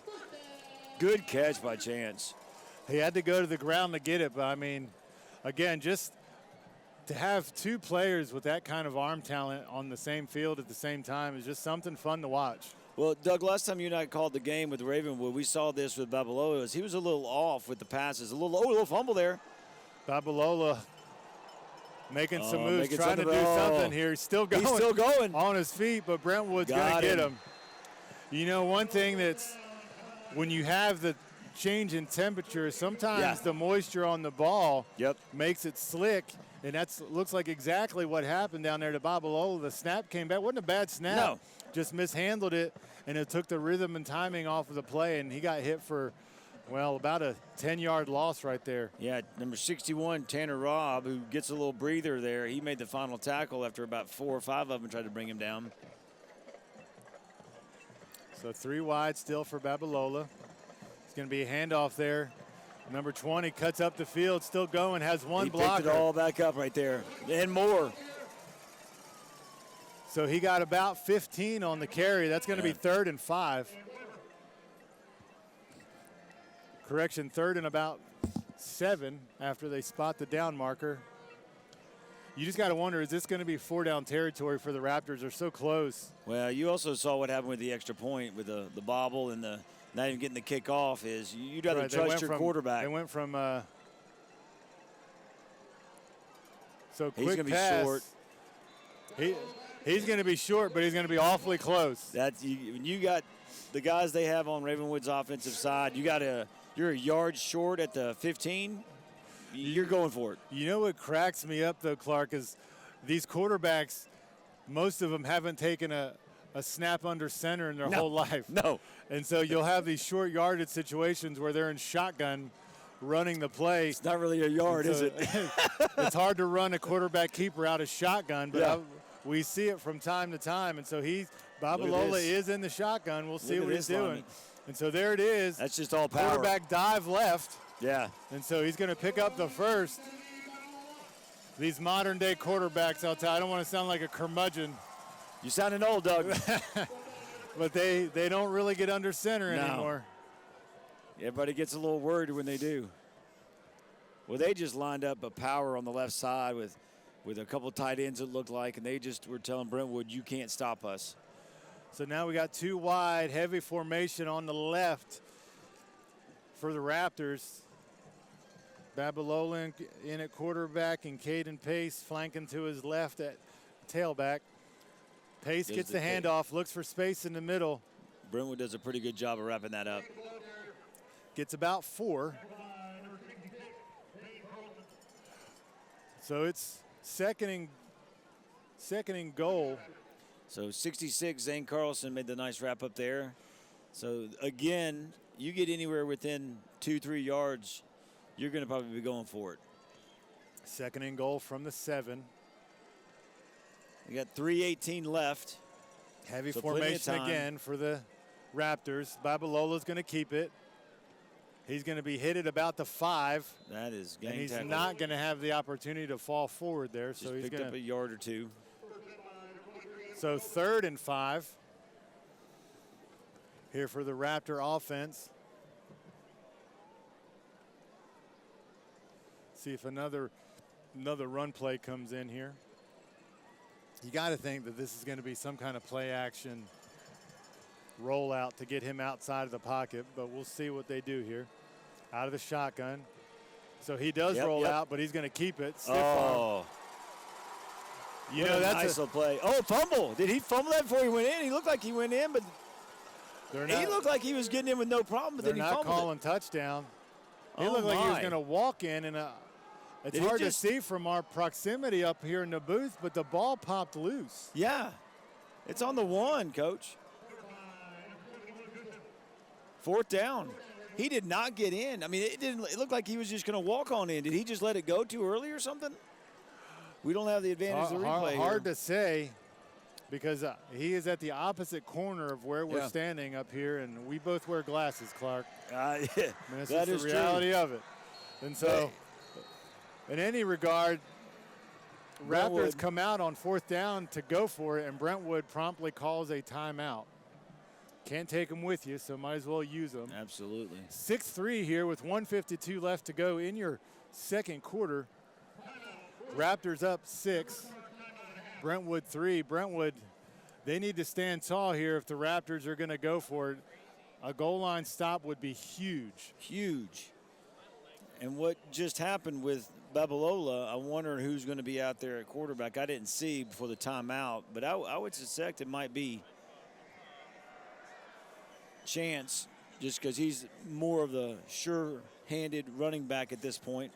Good catch by Chance. He had to go to the ground to get it, but I mean, again, just to have 2 players with that kind of arm talent on the same field at the same time is just something fun to watch. Well, Doug, last time you and I called the game with Ravenwood, we saw this with Babalola. He was a little off with the passes. A little fumble there. Babalola making some moves, trying to do something here. He's still going. He's still going. On his feet, but Brentwood's going to get him. You know, one thing that's when you have the change in temperature, sometimes the moisture on the ball makes it slick, and that looks like exactly what happened down there to Babalola. The snap came back. Wasn't a bad snap. No. Just mishandled it, and it took the rhythm and timing off of the play, and he got hit for, well, about a 10-yard loss right there. Yeah, number 61, Tanner Robb, who gets a little breather there. He made the final tackle after about 4 or 5 of them tried to bring him down. So 3 wide still for Babalola. It's going to be a handoff there. Number 20 cuts up the field, still going, has 1 blocker. He picked it all back up right there, and more. So he got about 15 on the carry. That's going to be 3rd and 5. Correction, 3rd and about 7 after they spot the down marker. You just got to wonder, is this going to be 4-down territory for the Raptors? They're so close. Well, you also saw what happened with the extra point with the bobble and the not even getting the kick off. Is you got to trust your quarterback. They went from so quick he's going to be pass. short. He's going to be short, but he's going to be awfully close. That's when you got the guys they have on Ravenwood's offensive side. You're a yard short at the 15. You're going for it. You know what cracks me up though, Clarke, is these quarterbacks. Most of them haven't taken a snap under center in their whole life. No. And so you'll have these short yardage situations where they're in shotgun running the play. It's not really a yard, is it? It's hard to run a quarterback keeper out of shotgun, but we see it from time to time. And so Babalola is in the shotgun. We'll see what he's doing. And so there it is. That's just all power. Quarterback dive left. Yeah. And so he's going to pick up the first. These modern day quarterbacks, I'll tell you, I don't want to sound like a curmudgeon. You sounding old, Doug. But they don't really get under center anymore. Everybody gets a little worried when they do. Well, they just lined up a power on the left side with a couple tight ends, it looked like, and they just were telling Brentwood, you can't stop us. So now we got 2 wide, heavy formation on the left for the Raptors. Babalola in at quarterback and Caden Pace flanking to his left at tailback. Pace gets the handoff, looks for space in the middle. Brentwood does a pretty good job of wrapping that up. Gets about 4. So it's second and goal. So 66, Zane Carlson made the nice wrap up there. So again, you get anywhere within 2-3 yards, you're going to probably be going for it. Second and goal from the 7. We got 3:18 left. Heavy formation again for the Raptors. Babalola's going to keep it. He's going to be hit at about the 5. That is gang and he's tackle. not going to have the opportunity to fall forward there. Just so he's picked going up a yard or two. So 3rd and 5 here for the Raptor offense. See if another run play comes in here. You got to think that this is going to be some kind of play action rollout to get him outside of the pocket, but we'll see what they do here. Out of the shotgun. So he does roll out, but he's going to keep it. Stiff arm. You know, that's nice little play. Oh, fumble. Did he fumble that before he went in? He looked like he went in, but he looked like he was getting in with no problem, but then he fumbled. They're not calling touchdown. He Oh, looked like he was going to walk in, and it's hard to see from our proximity up here in the booth, but the ball popped loose. Yeah. It's on the 1, Coach. 4th down. He did not get in. I mean, it looked like he was just going to walk on in. Did he just let it go too early or something? We don't have the advantage of the replay Hard to say, because he is at the opposite corner of where we're standing up here, and we both wear glasses, Clarke. Yeah. That's the reality of it. And so, in any regard, Raptors come out on 4th down to go for it, and Brentwood promptly calls a timeout. Can't take them with you, so might as well use them. Absolutely. 6-3 here with 1:52 left to go in your second quarter. Raptors up 6, Brentwood 3. Brentwood, they need to stand tall here if the Raptors are going to go for it. A goal line stop would be huge. Huge. And what just happened with Babalola, I wonder who's going to be out there at quarterback. I didn't see before the timeout, but I would suspect it might be Chance, just because he's more of the sure-handed running back at this point.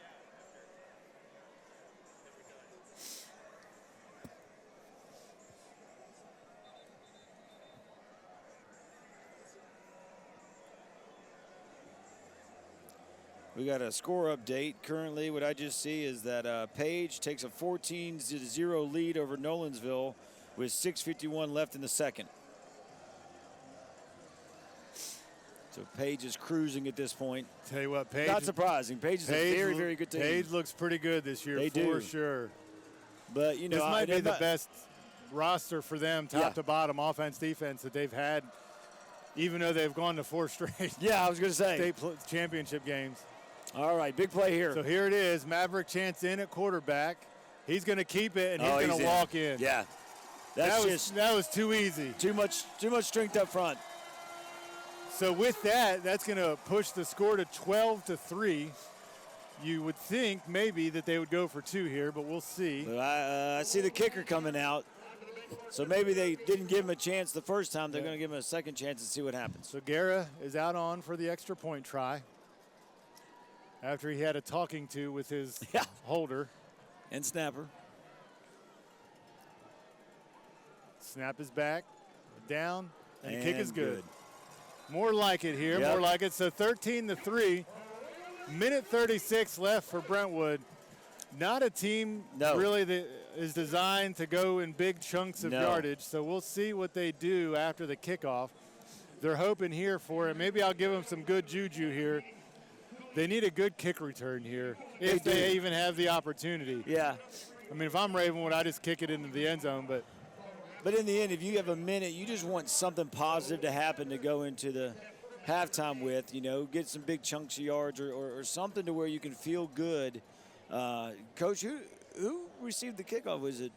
We got a score update. Currently, what I just see is that Page takes a 14-0 lead over Nolensville with 6:51 left in the second. So Page is cruising at this point. Tell you what, Page. Not surprising. Page is a very, very good team. Page looks pretty good this year, for sure. But, you know, this might be the best roster for them, top to bottom, offense, defense, that they've had, even though they've gone to 4 straight. Yeah, I was going to say. State championship games. All right, big play here. So here it is. Maverick Chance in at quarterback. He's going to keep it, and he's going to walk in. Yeah. That was too easy. Too much strength up front. So with that, that's going to push the score to 12-3. You would think maybe that they would go for 2 here, but we'll see. But I see the kicker coming out. So maybe they didn't give him a chance the first time. They're going to give him a second chance and see what happens. So Guerra is out on for the extra point try after he had a talking to with his holder. And snapper. Snap is back, down, and kick is good. Good. More like it here, more like it. So 13-3, minute 36 left for Brentwood. Not a team really that is designed to go in big chunks of yardage. So we'll see what they do after the kickoff. They're hoping here for it. Maybe I'll give them some good juju here. They need a good kick return here if they even have the opportunity. Yeah. I mean, if I'm Ravenwood, I just kick it into the end zone, but in the end, if you have a minute, you just want something positive to happen to go into the halftime with, you know, get some big chunks of yards or something to where you can feel good. Coach, who received the kickoff? Was it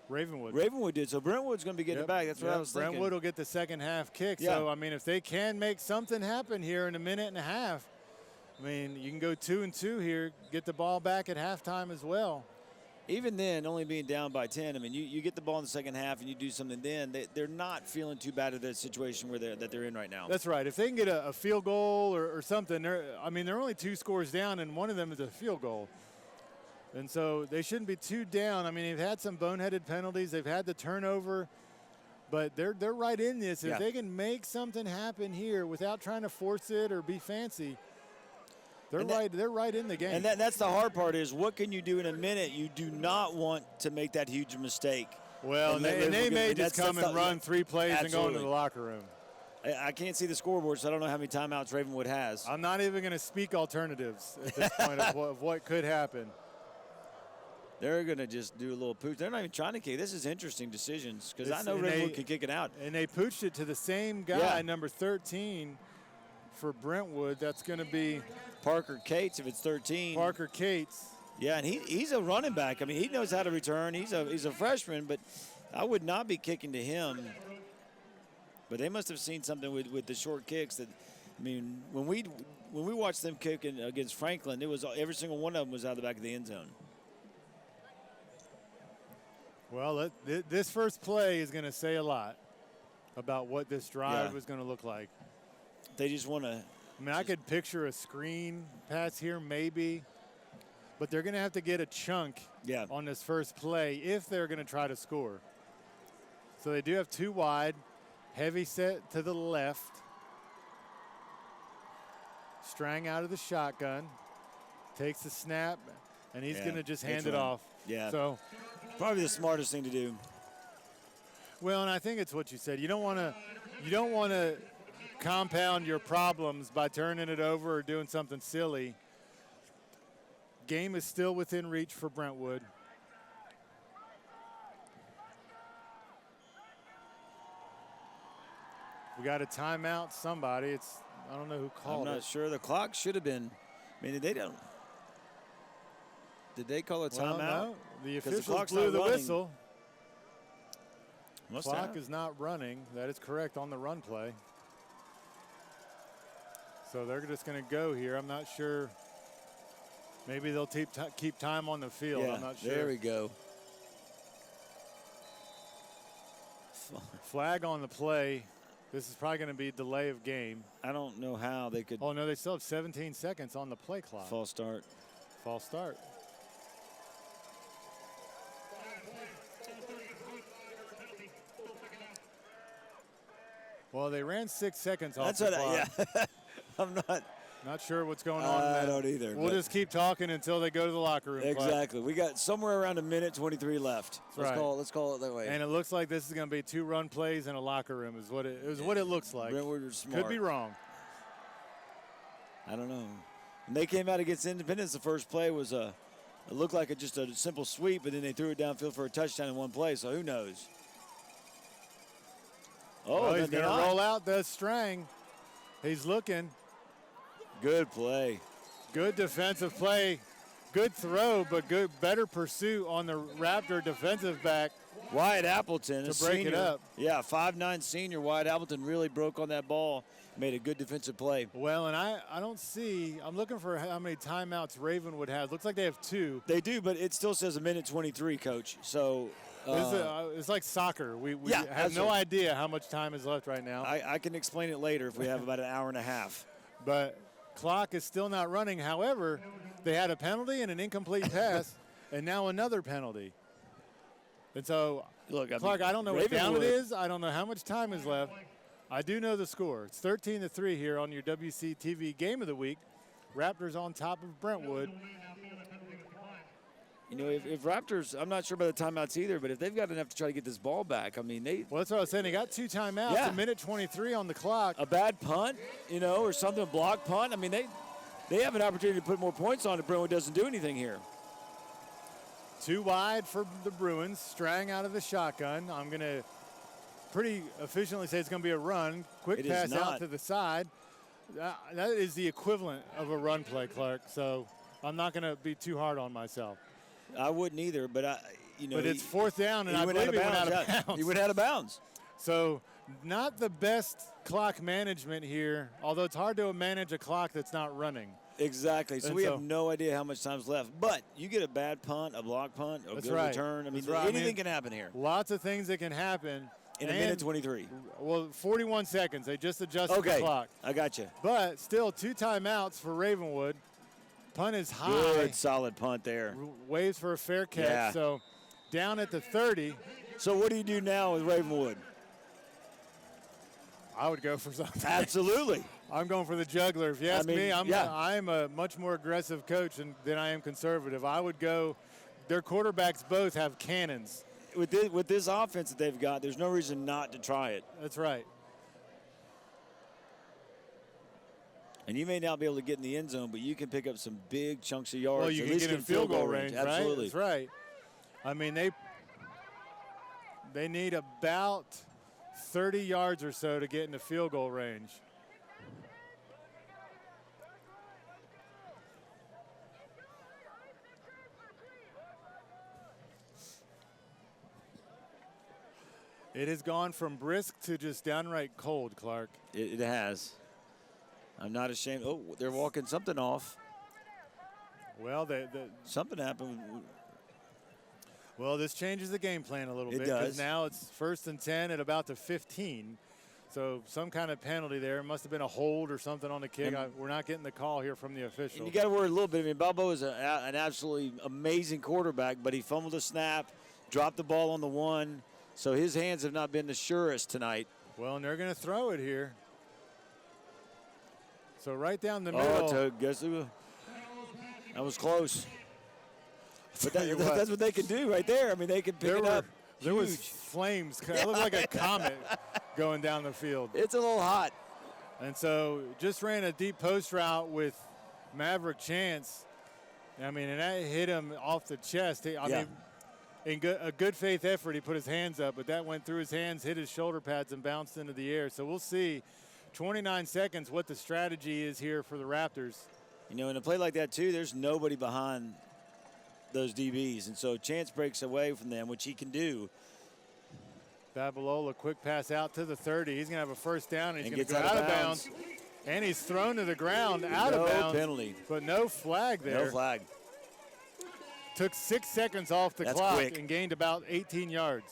Ravenwood? Ravenwood did. So Brentwood's going to be getting it back. That's what I was thinking. Brentwood will get the second half kick. Yeah. So, I mean, if they can make something happen here in a minute and a half, I mean, you can go 2-2 here, get the ball back at halftime as well. Even then, only being down by 10, I mean, you get the ball in the second half and you do something then, they're not feeling too bad at that situation that they're in right now. That's right. If they can get a field goal or something, they're only 2 scores down, and one of them is a field goal. And so they shouldn't be too down. I mean, they've had some boneheaded penalties. They've had the turnover. But they're right in this. If they can make something happen here without trying to force it or be fancy, they're right in the game. And that's the hard part is what can you do in a minute? You do not want to make that huge mistake. Well, and they may just come and run 3 plays and go into the locker room. I can't see the scoreboard, so I don't know how many timeouts Ravenwood has. I'm not even going to speak alternatives at this point of what could happen. They're going to just do a little pooch. They're not even trying to kick. This is interesting decisions because I know Ravenwood can kick it out. And they pooched it to the same guy, number 13 for Brentwood. That's going to be Parker Cates if it's 13. Parker Cates. Yeah, and he's a running back. I mean, he knows how to return. He's a freshman, but I would not be kicking to him. But they must have seen something with the short kicks that, I mean, when we watched them kicking against Franklin, it was every single one of them was out of the back of the end zone. Well, this first play is going to say a lot about what this drive is going to look like. They just want to. I mean, I could picture a screen pass here maybe, but they're going to have to get a chunk on this first play if they're going to try to score. So they do have 2 wide. Heavy set to the left. Strang out of the shotgun. Takes the snap, and he's going to just hand it off. Yeah. So probably the smartest thing to do. Well, and I think it's what you said. You don't want to compound your problems by turning it over or doing something silly. Game is still within reach for Brentwood. We got a timeout. Somebody. I don't know who called it. I'm not sure. The clock should have been. I mean, they don't. Did they call a timeout? No. The officials blew the whistle. Clock is not running. That is correct on the run play. So they're just going to go here. I'm not sure. Maybe they'll keep time on the field. Yeah, I'm not sure. There we go. Flag on the play. This is probably going to be delay of game. I don't know how they could. Oh, no, they still have 17 seconds on the play clock. False start. False start. Well, they ran 6 seconds off the clock. I'm not sure what's going on. I don't either. We'll just keep talking until they go to the locker room. Exactly. We got somewhere around a minute 23 left. Let's call it that way. And it looks like this is going to be 2 run plays in a locker room is what it looks like. Brentwood was smart. Could be wrong. I don't know. When they came out against Independence, the first play was it looked like just a simple sweep, but then they threw it downfield for a touchdown in one play, so who knows? Oh, he's going to roll out the Strang. He's looking. Good play. Good defensive play. Good throw, but better pursuit on the Raptor defensive back. Wyatt Appleton, to break it up. Yeah, 5'9" senior Wyatt Appleton really broke on that ball, made a good defensive play. Well, and I don't see, I'm looking for how many timeouts Ravenwood has. Looks like they have 2. They do, but it still says a minute 23, Coach. So it's like soccer. We have no idea how much time is left right now. I can explain it later if we have about an hour and a half. But clock is still not running. However, they had a penalty and an incomplete pass, and now another penalty. And so, Clarke, I don't know what down it is. I don't know how much time is left. I do know the score. It's 13-3 here on your WCTV Game of the Week. Raptors on top of Brentwood. You know, if Raptors, I'm not sure about the timeouts either, but if they've got enough to try to get this ball back, I mean, Well, that's what I was saying. They got 2 timeouts, a minute 23 on the clock. A bad punt, or something, a block punt. I mean, they have an opportunity to put more points on if Brentwood doesn't do anything here. 2 wide for the Bruins. Strang out of the shotgun. I'm going to pretty efficiently say it's going to be a run. Quick pass out to the side. That is the equivalent of a run play, Clarke. So I'm not going to be too hard on myself. I wouldn't either, but But it's 4th down, and I believe he went out of bounds. He went out of bounds. So not the best clock management here, although it's hard to manage a clock that's not running. Exactly. So we have no idea how much time's left. But you get a bad punt, a block punt, a good return. I mean, anything can happen here. Lots of things that can happen. In a minute 23. Well, 41 seconds. They just adjusted the clock. I got you. But still 2 timeouts for Ravenwood. Punt is high. Good, solid punt there. Waves for a fair catch. Yeah. So down at the 30. So what do you do now with Ravenwood? I would go for something. Absolutely. I'm going for the juggler. If you ask me, I'm a much more aggressive coach than I am conservative. I would go. Their quarterbacks both have cannons. With this offense that they've got, there's no reason not to try it. That's right. And you may not be able to get in the end zone, but you can pick up some big chunks of yards. Well, you at can least get in field goal range, right? Absolutely. That's right. I mean, they need about 30 yards or so to get into field goal range. It has gone from brisk to just downright cold, Clarke. It has. I'm not ashamed. Oh, they're walking something off. Well, something happened. Well, this changes the game plan a little bit. It does. Because now it's 1st and 10 at about the 15. So some kind of penalty there. It must have been a hold or something on the kick. We're not getting the call here from the official. And you got to worry a little bit. I mean, Balboa is an absolutely amazing quarterback, but he fumbled a snap, dropped the ball on the one. So his hands have not been the surest tonight. Well, and they're going to throw it here. So right down the middle. Oh, guess who? That was close. But that's what they can do right there. I mean, they can pick it up. There was flames. It looked like a comet going down the field. It's a little hot. And so just ran a deep post route with Maverick Chance. I mean, and that hit him off the chest. I mean, in a good faith effort, he put his hands up, but that went through his hands, hit his shoulder pads, and bounced into the air. So we'll see 29 seconds what the strategy is here for the Raptors. You know, in a play like that, too, there's nobody behind those DBs. And so Chance breaks away from them, which he can do. Babalola, quick pass out to the 30. He's going to have a first down, and he's going to go out of bounds. And he's thrown to the ground out of bounds. No penalty. But no flag there. No flag. Took 6 seconds off the clock and gained about 18 yards.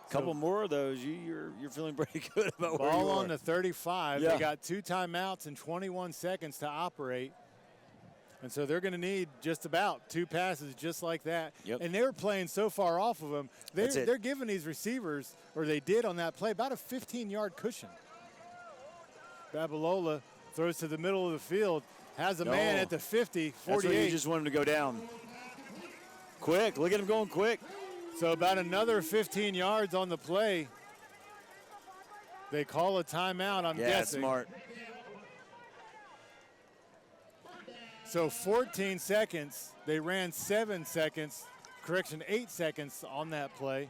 Couple more of those, you're feeling pretty good about where you are. Ball on the 35. Yeah. They got 2 timeouts and 21 seconds to operate. And so they're going to need just about 2 passes just like that. Yep. And they were playing so far off of them. They're giving these receivers, or they did on that play, about a 15-yard cushion. Babalola throws to the middle of the field, has a man at the 50, 48. That's where you just want him to go down. Quick, look at him going quick. So about another 15 yards on the play. They call a timeout, I'm guessing. Yeah, smart. So 14 seconds. They ran 7 seconds, 8 seconds on that play.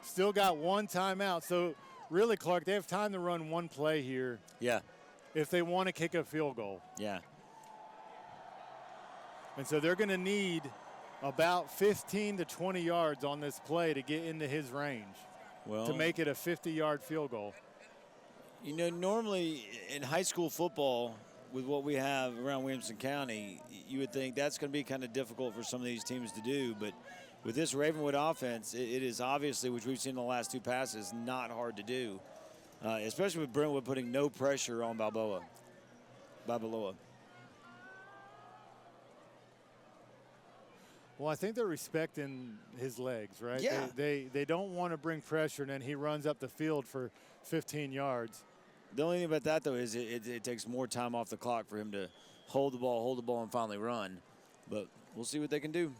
Still got 1 timeout. So really, Clarke, they have time to run 1 play here. Yeah. If they want to kick a field goal. Yeah. And so they're going to need about 15 to 20 yards on this play to get into his range to make it a 50-yard field goal. You know, normally in high school football, with what we have around Williamson County, you would think that's going to be kind of difficult for some of these teams to do. But with this Ravenwood offense, it is obviously, which we've seen in the last 2 passes, not hard to do. Especially with Brentwood putting no pressure on Babalola. Well, I think they're respecting his legs, right? Yeah. They don't want to bring pressure, and then he runs up the field for 15 yards. The only thing about that, though, is it takes more time off the clock for him to hold the ball, and finally run. But we'll see what they can do.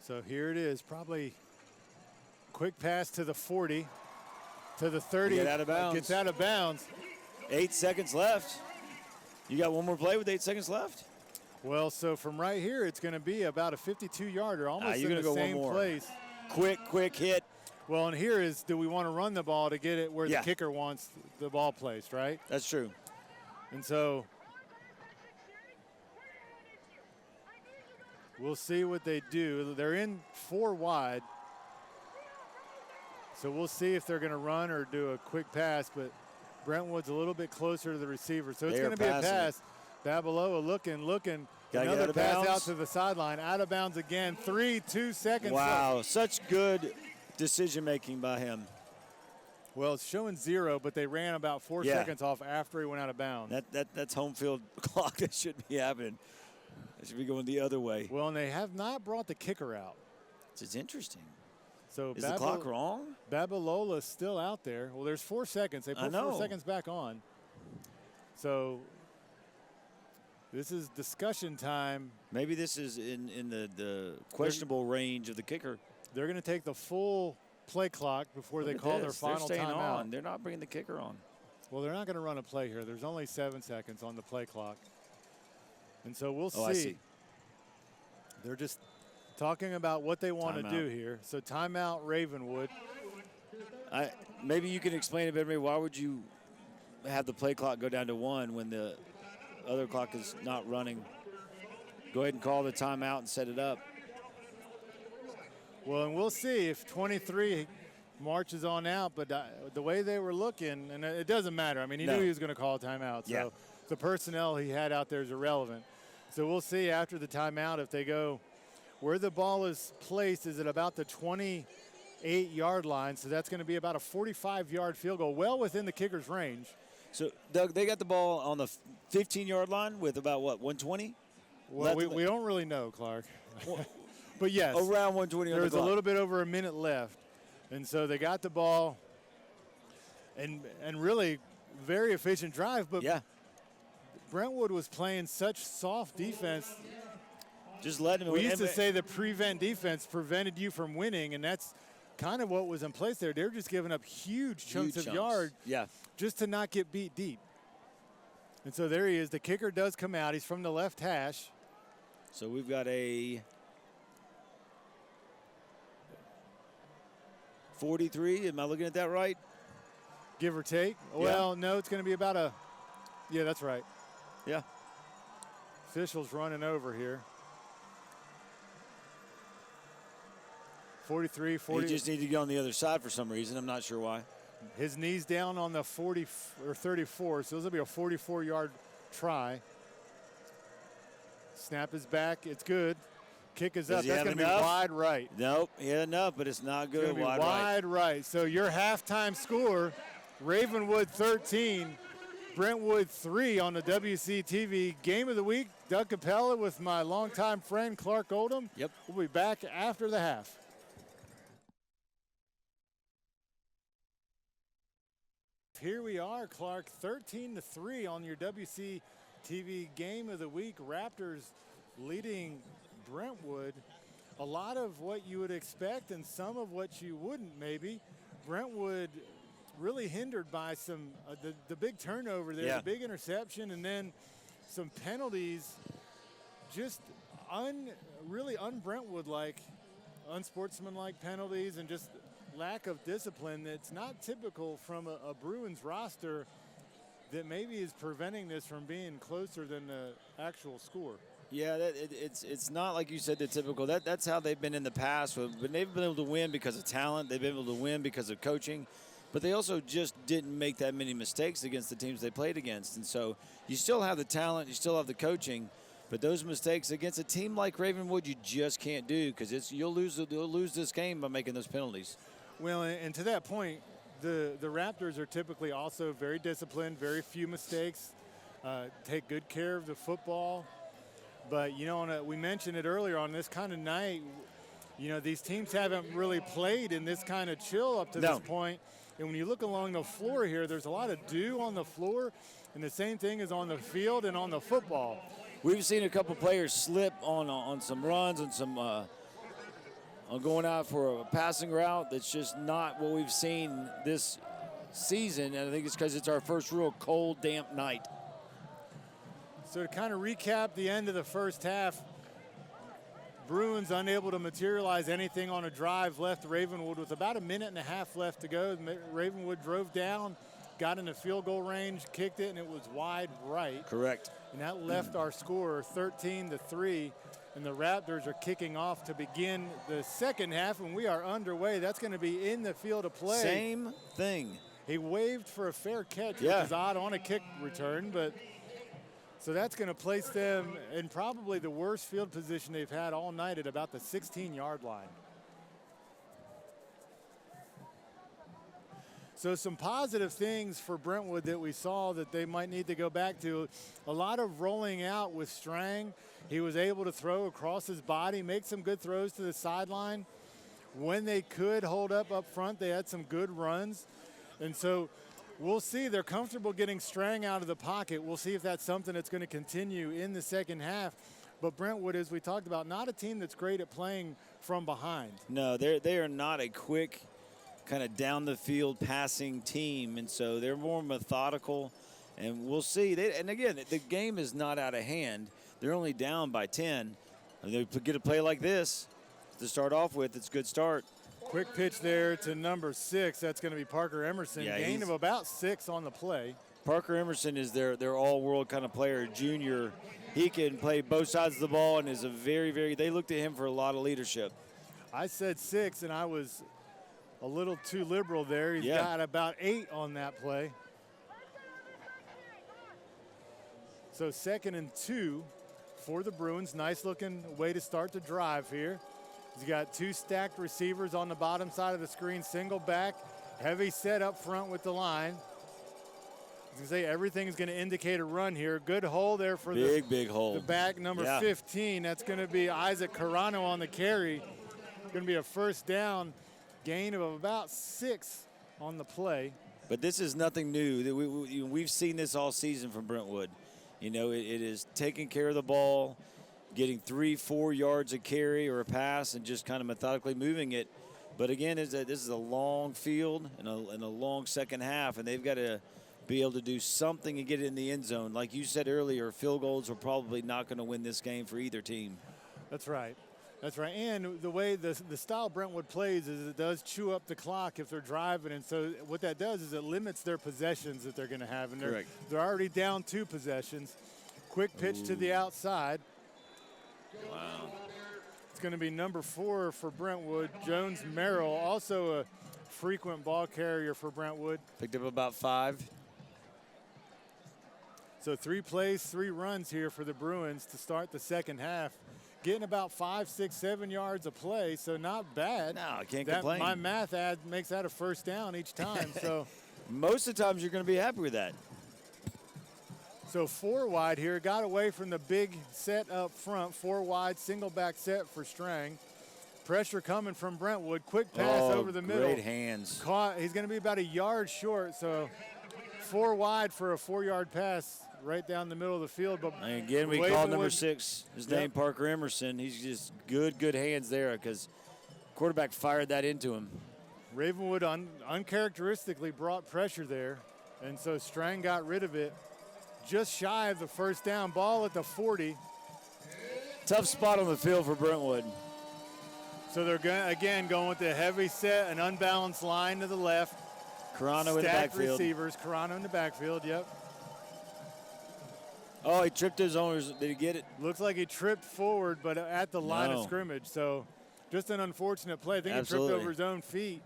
So here it is, probably quick pass to the 40, to the 30. Get out of bounds. Gets out of bounds. 8 seconds left. You got one more play with 8 seconds left? Well, so from right here, it's going to be about a 52-yarder, almost you're in the go same one more. place. Quick hit. Well, and here is, do we want to run the ball to get it where the kicker wants the ball placed, right? That's true. And so we'll see what they do. They're in 4 wide. So we'll see if they're going to run or do a quick pass, but Brentwood's a little bit closer to the receiver. So it's going to be a pass. Babalola looking. Another pass out to the sideline. Out of bounds again. 2 seconds Wow, left. such good decision-making by him. Well, it's showing 0, but they ran about 4 seconds off after he went out of bounds. That's home field clock. That shouldn't be happening. It should be going the other way. Well, and they have not brought the kicker out. It's interesting. So is the clock wrong? Babalola's still out there. Well, there's 4 seconds. They put 4 seconds back on. So this is discussion time. Maybe this is in the questionable range of the kicker. They're going to take the full play clock before they Look at call their this. final They're staying timeout. on. They're not bringing the kicker on. Well, they're not going to run a play here. There's only 7 seconds on the play clock. And so we'll Oh, I see. They're just talking about what they want to do here. So timeout Ravenwood. Maybe you can explain it better. Why would you have the play clock go down to 1 when the other clock is not running? Go ahead and call the timeout and set it up. Well, and we'll see if 23 marches on out. But the way they were looking, and it doesn't matter. I mean, he knew he was going to call a timeout. So the personnel he had out there is irrelevant. So we'll see after the timeout if they go where the ball is placed. Is it about the 28-yard line? So that's going to be about a 45-yard field goal, well within the kicker's range. So, Doug, they got the ball on the 15-yard line with about, what, 120? Well, we don't really know, Clarke. But, yes. Around 120 on the There's clock. a little bit over a minute left. And so they got the ball and really very efficient drive. But Brentwood was playing such soft defense. Just letting him. We used to say the prevent defense prevented you from winning, and that's kind of what was in place there. They were just giving up huge chunks of yard just to not get beat deep. And so there he is. The kicker does come out. He's from the left hash. So we've got a 43. Am I looking at that right? Give or take. Well, no, it's going to be about a – yeah, that's right. Yeah. Officials running over here. 43, 40. He just needed to get on the other side for some reason. I'm not sure why. His knee's down on the 40 or 34, so this will be a 44-yard try. Snap is back. It's good. Kick is up. That's going to be wide right. Nope, he had enough, but it's not good. It's gonna be wide right. So your halftime score, Ravenwood 13, Brentwood 3 on the WCTV Game of the Week. Doug Capella with my longtime friend Clarke Oldham. Yep. We'll be back after the half. Here we are, Clarke, 13-3 on your WCTV Game of the Week. Raptors leading Brentwood. A lot of what you would expect and some of what you wouldn't maybe. Brentwood really hindered by some the big turnover there, the big interception, and then some penalties. Just really un-Brentwood-like, unsportsmanlike penalties, and just lack of discipline that's not typical from a Bruins roster that maybe is preventing this from being closer than the actual score. Yeah, it's not like you said the typical. That's how they've been in the past. But they've been able to win because of talent. They've been able to win because of coaching. But they also just didn't make that many mistakes against the teams they played against. And so you still have the talent, you still have the coaching, but those mistakes against a team like Ravenwood you just can't do because you'll lose this game by making those penalties. Well, and to that point, the Raptors are typically also very disciplined, very few mistakes, take good care of the football. But, you know, we mentioned it earlier, on this kind of night, you know, these teams haven't really played in this kind of chill up to this point. And when you look along the floor here, there's a lot of dew on the floor, and the same thing is on the field and on the football. We've seen a couple players slip on some runs and some on going out for a passing route. That's just not what we've seen this season, and I think it's because it's our first real cold, damp night. So to kind of recap the end of the first half, Bruins unable to materialize anything on a drive, left Ravenwood with about a minute and a half left to go. Ravenwood drove down, got into field goal range, kicked it, and it was wide right. Correct. And that left our score 13-3, and the Raptors are kicking off to begin the second half, and we are underway. That's going to be in the field of play. Same thing. He waved for a fair catch, which is odd on a kick return, but so that's going to place them in probably the worst field position they've had all night at about the 16-yard line. So some positive things for Brentwood that we saw that they might need to go back to. A lot of rolling out with Strang. He was able to throw across his body, make some good throws to the sideline. When they could hold up front, they had some good runs. And so we'll see. They're comfortable getting Strang out of the pocket. We'll see if that's something that's going to continue in the second half. But Brentwood, as we talked about, not a team that's great at playing from behind. No, they are not a quick kind of down the field passing team, and so they're more methodical. And we'll see. And again, the game is not out of hand. They're only down by 10. And they get a play like this to start off with. It's a good start. Quick pitch there to number 6. That's going to be Parker Emerson. Yeah, Gain of about 6 on the play. Parker Emerson is their all-world kind of player, junior. He can play both sides of the ball and is a very, they looked at him for a lot of leadership. I said 6, and I was a little too liberal there. He's got about 8 on that play. So 2nd and 2 for the Bruins. Nice looking way to start the drive here. He's got 2 stacked receivers on the bottom side of the screen, single back, heavy set up front with the line. I was going to say everything is going to indicate a run here. Good hole there for big hole. The back number 15. That's going to be Isaac Carano on the carry. Going to be a first down, gain of about 6 on the play. But this is nothing new. We've seen this all season from Brentwood. You know, it is taking care of the ball, getting 3-4 yards a carry or a pass, and just kind of methodically moving it. But again, this is a long field and a long second half, and they've got to be able to do something and get it in the end zone. Like you said earlier, field goals are probably not going to win this game for either team. That's right. That's right. And the way the style Brentwood plays is it does chew up the clock if they're driving. And so what that does is it limits their possessions that they're going to have. And they're already down 2 possessions. Quick pitch to the outside. Wow. It's going to be number 4 for Brentwood, Jones Merrill, also a frequent ball carrier for Brentwood. Picked up about 5. So 3 plays, 3 runs here for the Bruins to start the second half. Getting about 5, 6, 7 yards a play, so not bad. No, I can't complain. My math makes that a first down each time. So most of the times you're going to be happy with that. So 4 wide here. Got away from the big set up front. 4 wide, single back set for Strang. Pressure coming from Brentwood. Quick pass over the middle. Great hands. Caught. He's going to be about a yard short. So 4 wide for a 4-yard pass right down the middle of the field. But and again, we call number 6. His name Parker Emerson. He's just good hands there because quarterback fired that into him. Ravenwood uncharacteristically brought pressure there, and so Strang got rid of it. Just shy of the first down. Ball at the 40. Tough spot on the field for Brentwood. So they're going with the heavy set, an unbalanced line to the left. Carano in the backfield. Receivers, Carano in the backfield, yep. Oh, he tripped his owners. Did he get it? Looks like he tripped forward, but at the line of scrimmage. So just an unfortunate play. I think he tripped over his own feet.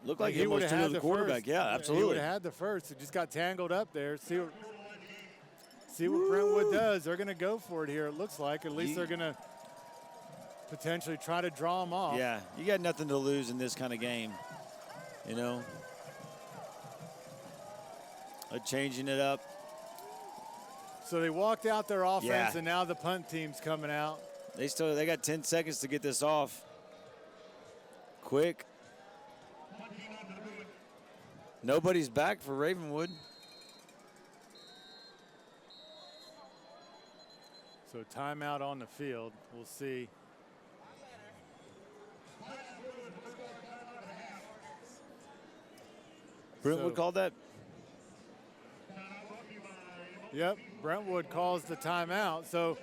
Looked like he almost threw the quarterback. First. Yeah, absolutely. He would have had the first. He just got tangled up there. See what Brentwood does. They're going to go for it here, it looks like. At least they're going to potentially try to draw him off. Yeah, you got nothing to lose in this kind of game, you know. Changing it up. So they walked out their offense, and now the punt team's coming out. They got 10 seconds to get this off. Quick. Nobody's back for Ravenwood. So timeout on the field. We'll see. Brentwood called that? Yep, Brentwood calls the timeout. So,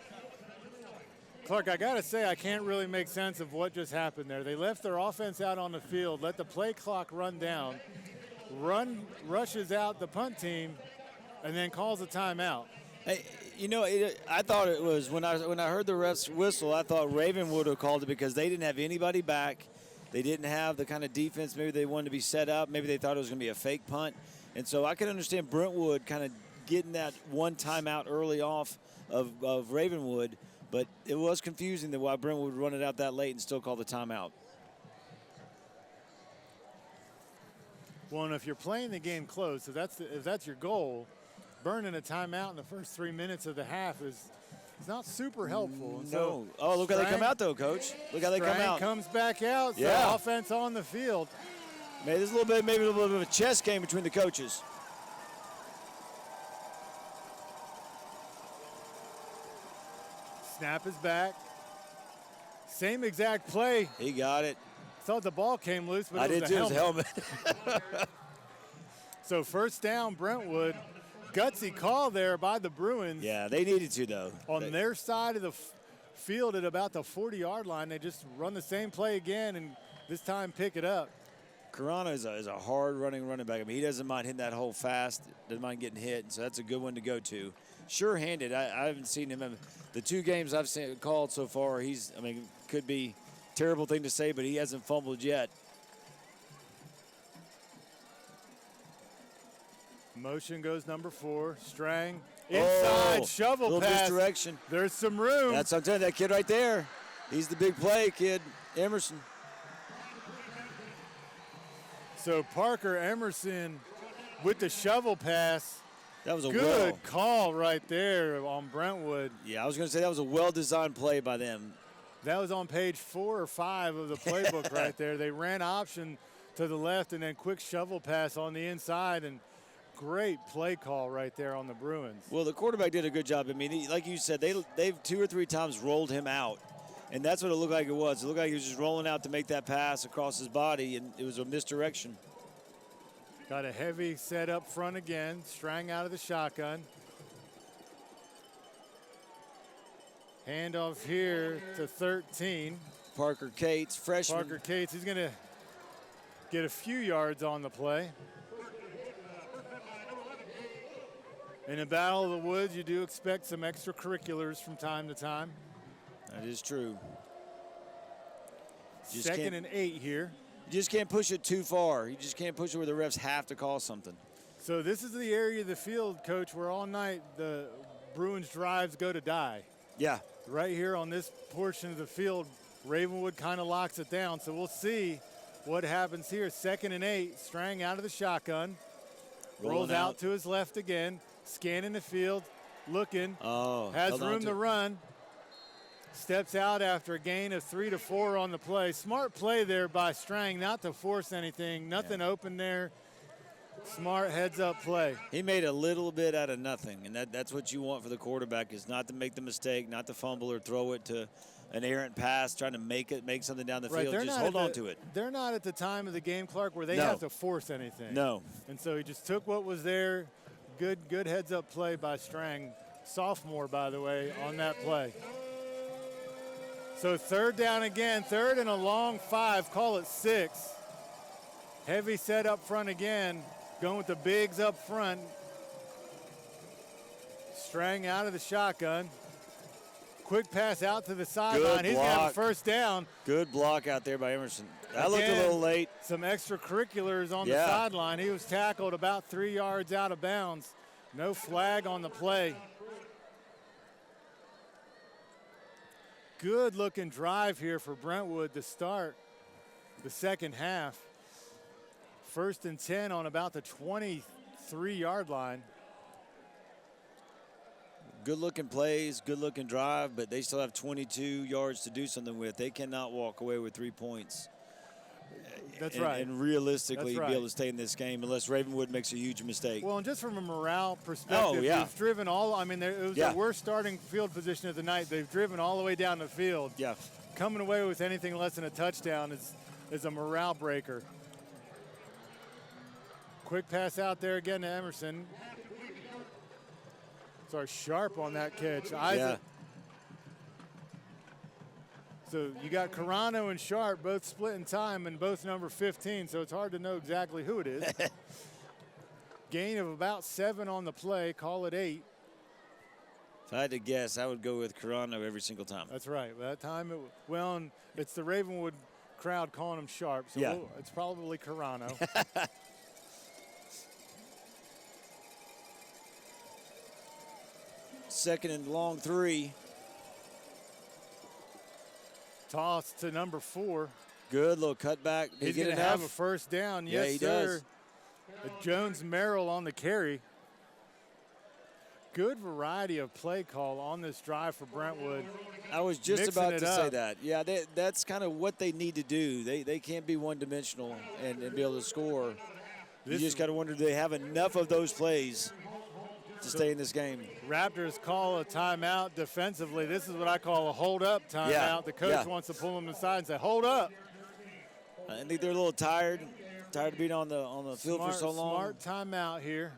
Clarke, I got to say, I can't really make sense of what just happened there. They left their offense out on the field, let the play clock run down, rushes out the punt team, and then calls a timeout. Hey, you know, I thought it was, when I heard the refs whistle, I thought Ravenwood would have called it because they didn't have anybody back. They didn't have the kind of defense maybe they wanted to be set up. Maybe they thought it was going to be a fake punt. And so I can understand Brentwood kind of getting that one timeout early off of Ravenwood, but it was confusing that why Brentwood would run it out that late and still call the timeout. Well, and if you're playing the game close, if that's your goal, burning a timeout in the first 3 minutes of the half is not super helpful. No. So oh, look how they come out, though, Coach. Look how they come out. Comes back out. So offense on the field. Maybe there's maybe a little bit of a chess game between the coaches. Snap is back. Same exact play. He got it. Thought the ball came loose, but I it was did a too. It was helmet. a helmet. So first down, Brentwood. Gutsy call there by the Bruins. Yeah, they needed to, though. On their side of the field at about the 40-yard line. They just run the same play again and this time pick it up. Carano is a hard running back. I mean, he doesn't mind hitting that hole fast, doesn't mind getting hit, and so that's a good one to go to. Sure-handed. I haven't seen him. The 2 games I've seen called so far, could be a terrible thing to say, but he hasn't fumbled yet. Motion goes number 4. Strang inside, shovel little pass. Misdirection. There's some room. That's what I'm telling you, that kid right there. He's the big play kid, Emerson. So Parker Emerson with the shovel pass. That was a good call right there on Brentwood. Yeah, I was going to say that was a well-designed play by them. That was on page 4 or 5 of the playbook right there. They ran option to the left and then quick shovel pass on the inside, and great play call right there on the Bruins. Well, the quarterback did a good job. I mean, like you said, they've 2 or 3 times rolled him out, and that's what it looked like it was. It looked like he was just rolling out to make that pass across his body, and it was a misdirection. Got a heavy set up front again. Strang out of the shotgun. Handoff here to 13. Parker Cates, freshman. Parker Cates, he's going to get a few yards on the play. In a battle of the woods, you do expect some extracurriculars from time to time. That is true. Second and 8 here. You just can't push it too far. You just can't push it where the refs have to call something. So this is the area of the field, Coach, where all night the Bruins drives go to die. Yeah. Right here on this portion of the field, Ravenwood kind of locks it down. So we'll see what happens here. Second and 8, Strang out of the shotgun. Rolls out to his left again. Scanning the field, looking. Has room to run. Steps out after a gain of 3 to 4 on the play. Smart play there by Strang, not to force anything. Nothing open there. Smart heads-up play. He made a little bit out of nothing, and that's what you want for the quarterback, is not to make the mistake, not to fumble or throw it to an errant pass, trying to make something down the field. Just hold on to it. They're not at the time of the game, Clarke, where they have to force anything. No. And so he just took what was there. Good heads-up play by Strang. Sophomore, by the way, on that play. So third down again, third and a long 5, call it 6. Heavy set up front again, going with the bigs up front. Strang out of the shotgun. Quick pass out to the sideline. He's going to have a first down. Good block out there by Emerson. That looked a little late. Some extracurriculars on the sideline. He was tackled about 3 yards out of bounds. No flag on the play. Good looking drive here for Brentwood to start the second half. First and 10 on about the 23-yard line. Good looking plays, good looking drive, but they still have 22 yards to do something with. They cannot walk away with 3 points. That's right. And realistically be able to stay in this game unless Ravenwood makes a huge mistake. Well, and just from a morale perspective, they've driven all, it was the worst starting field position of the night. They've driven all the way down the field. Yeah. Coming away with anything less than a touchdown is a morale breaker. Quick pass out there again to Emerson. Sorry, Sharp on that catch. Isaac. So you got Carano and Sharp both split in time and both number 15, so it's hard to know exactly who it is. Gain of about 7 on the play, call it 8. If I had to guess, I would go with Carano every single time. That's right. That time, and it's the Ravenwood crowd calling him Sharp, so it's probably Carano. Second and long 3. Toss to number 4. Good little cutback. He's going to have a first down. Yeah, he does. Jones Merrill on the carry. Good variety of play call on this drive for Brentwood. I was just about to say that. Yeah, that's kind of what they need to do. They can't be one-dimensional and be able to score. You just got to wonder, do they have enough of those plays to stay in this game. Raptors call a timeout defensively. This is what I call a hold-up timeout. Yeah, The coach wants to pull them aside and say, hold up. I think they're a little tired of being on the field for so long. Smart timeout here.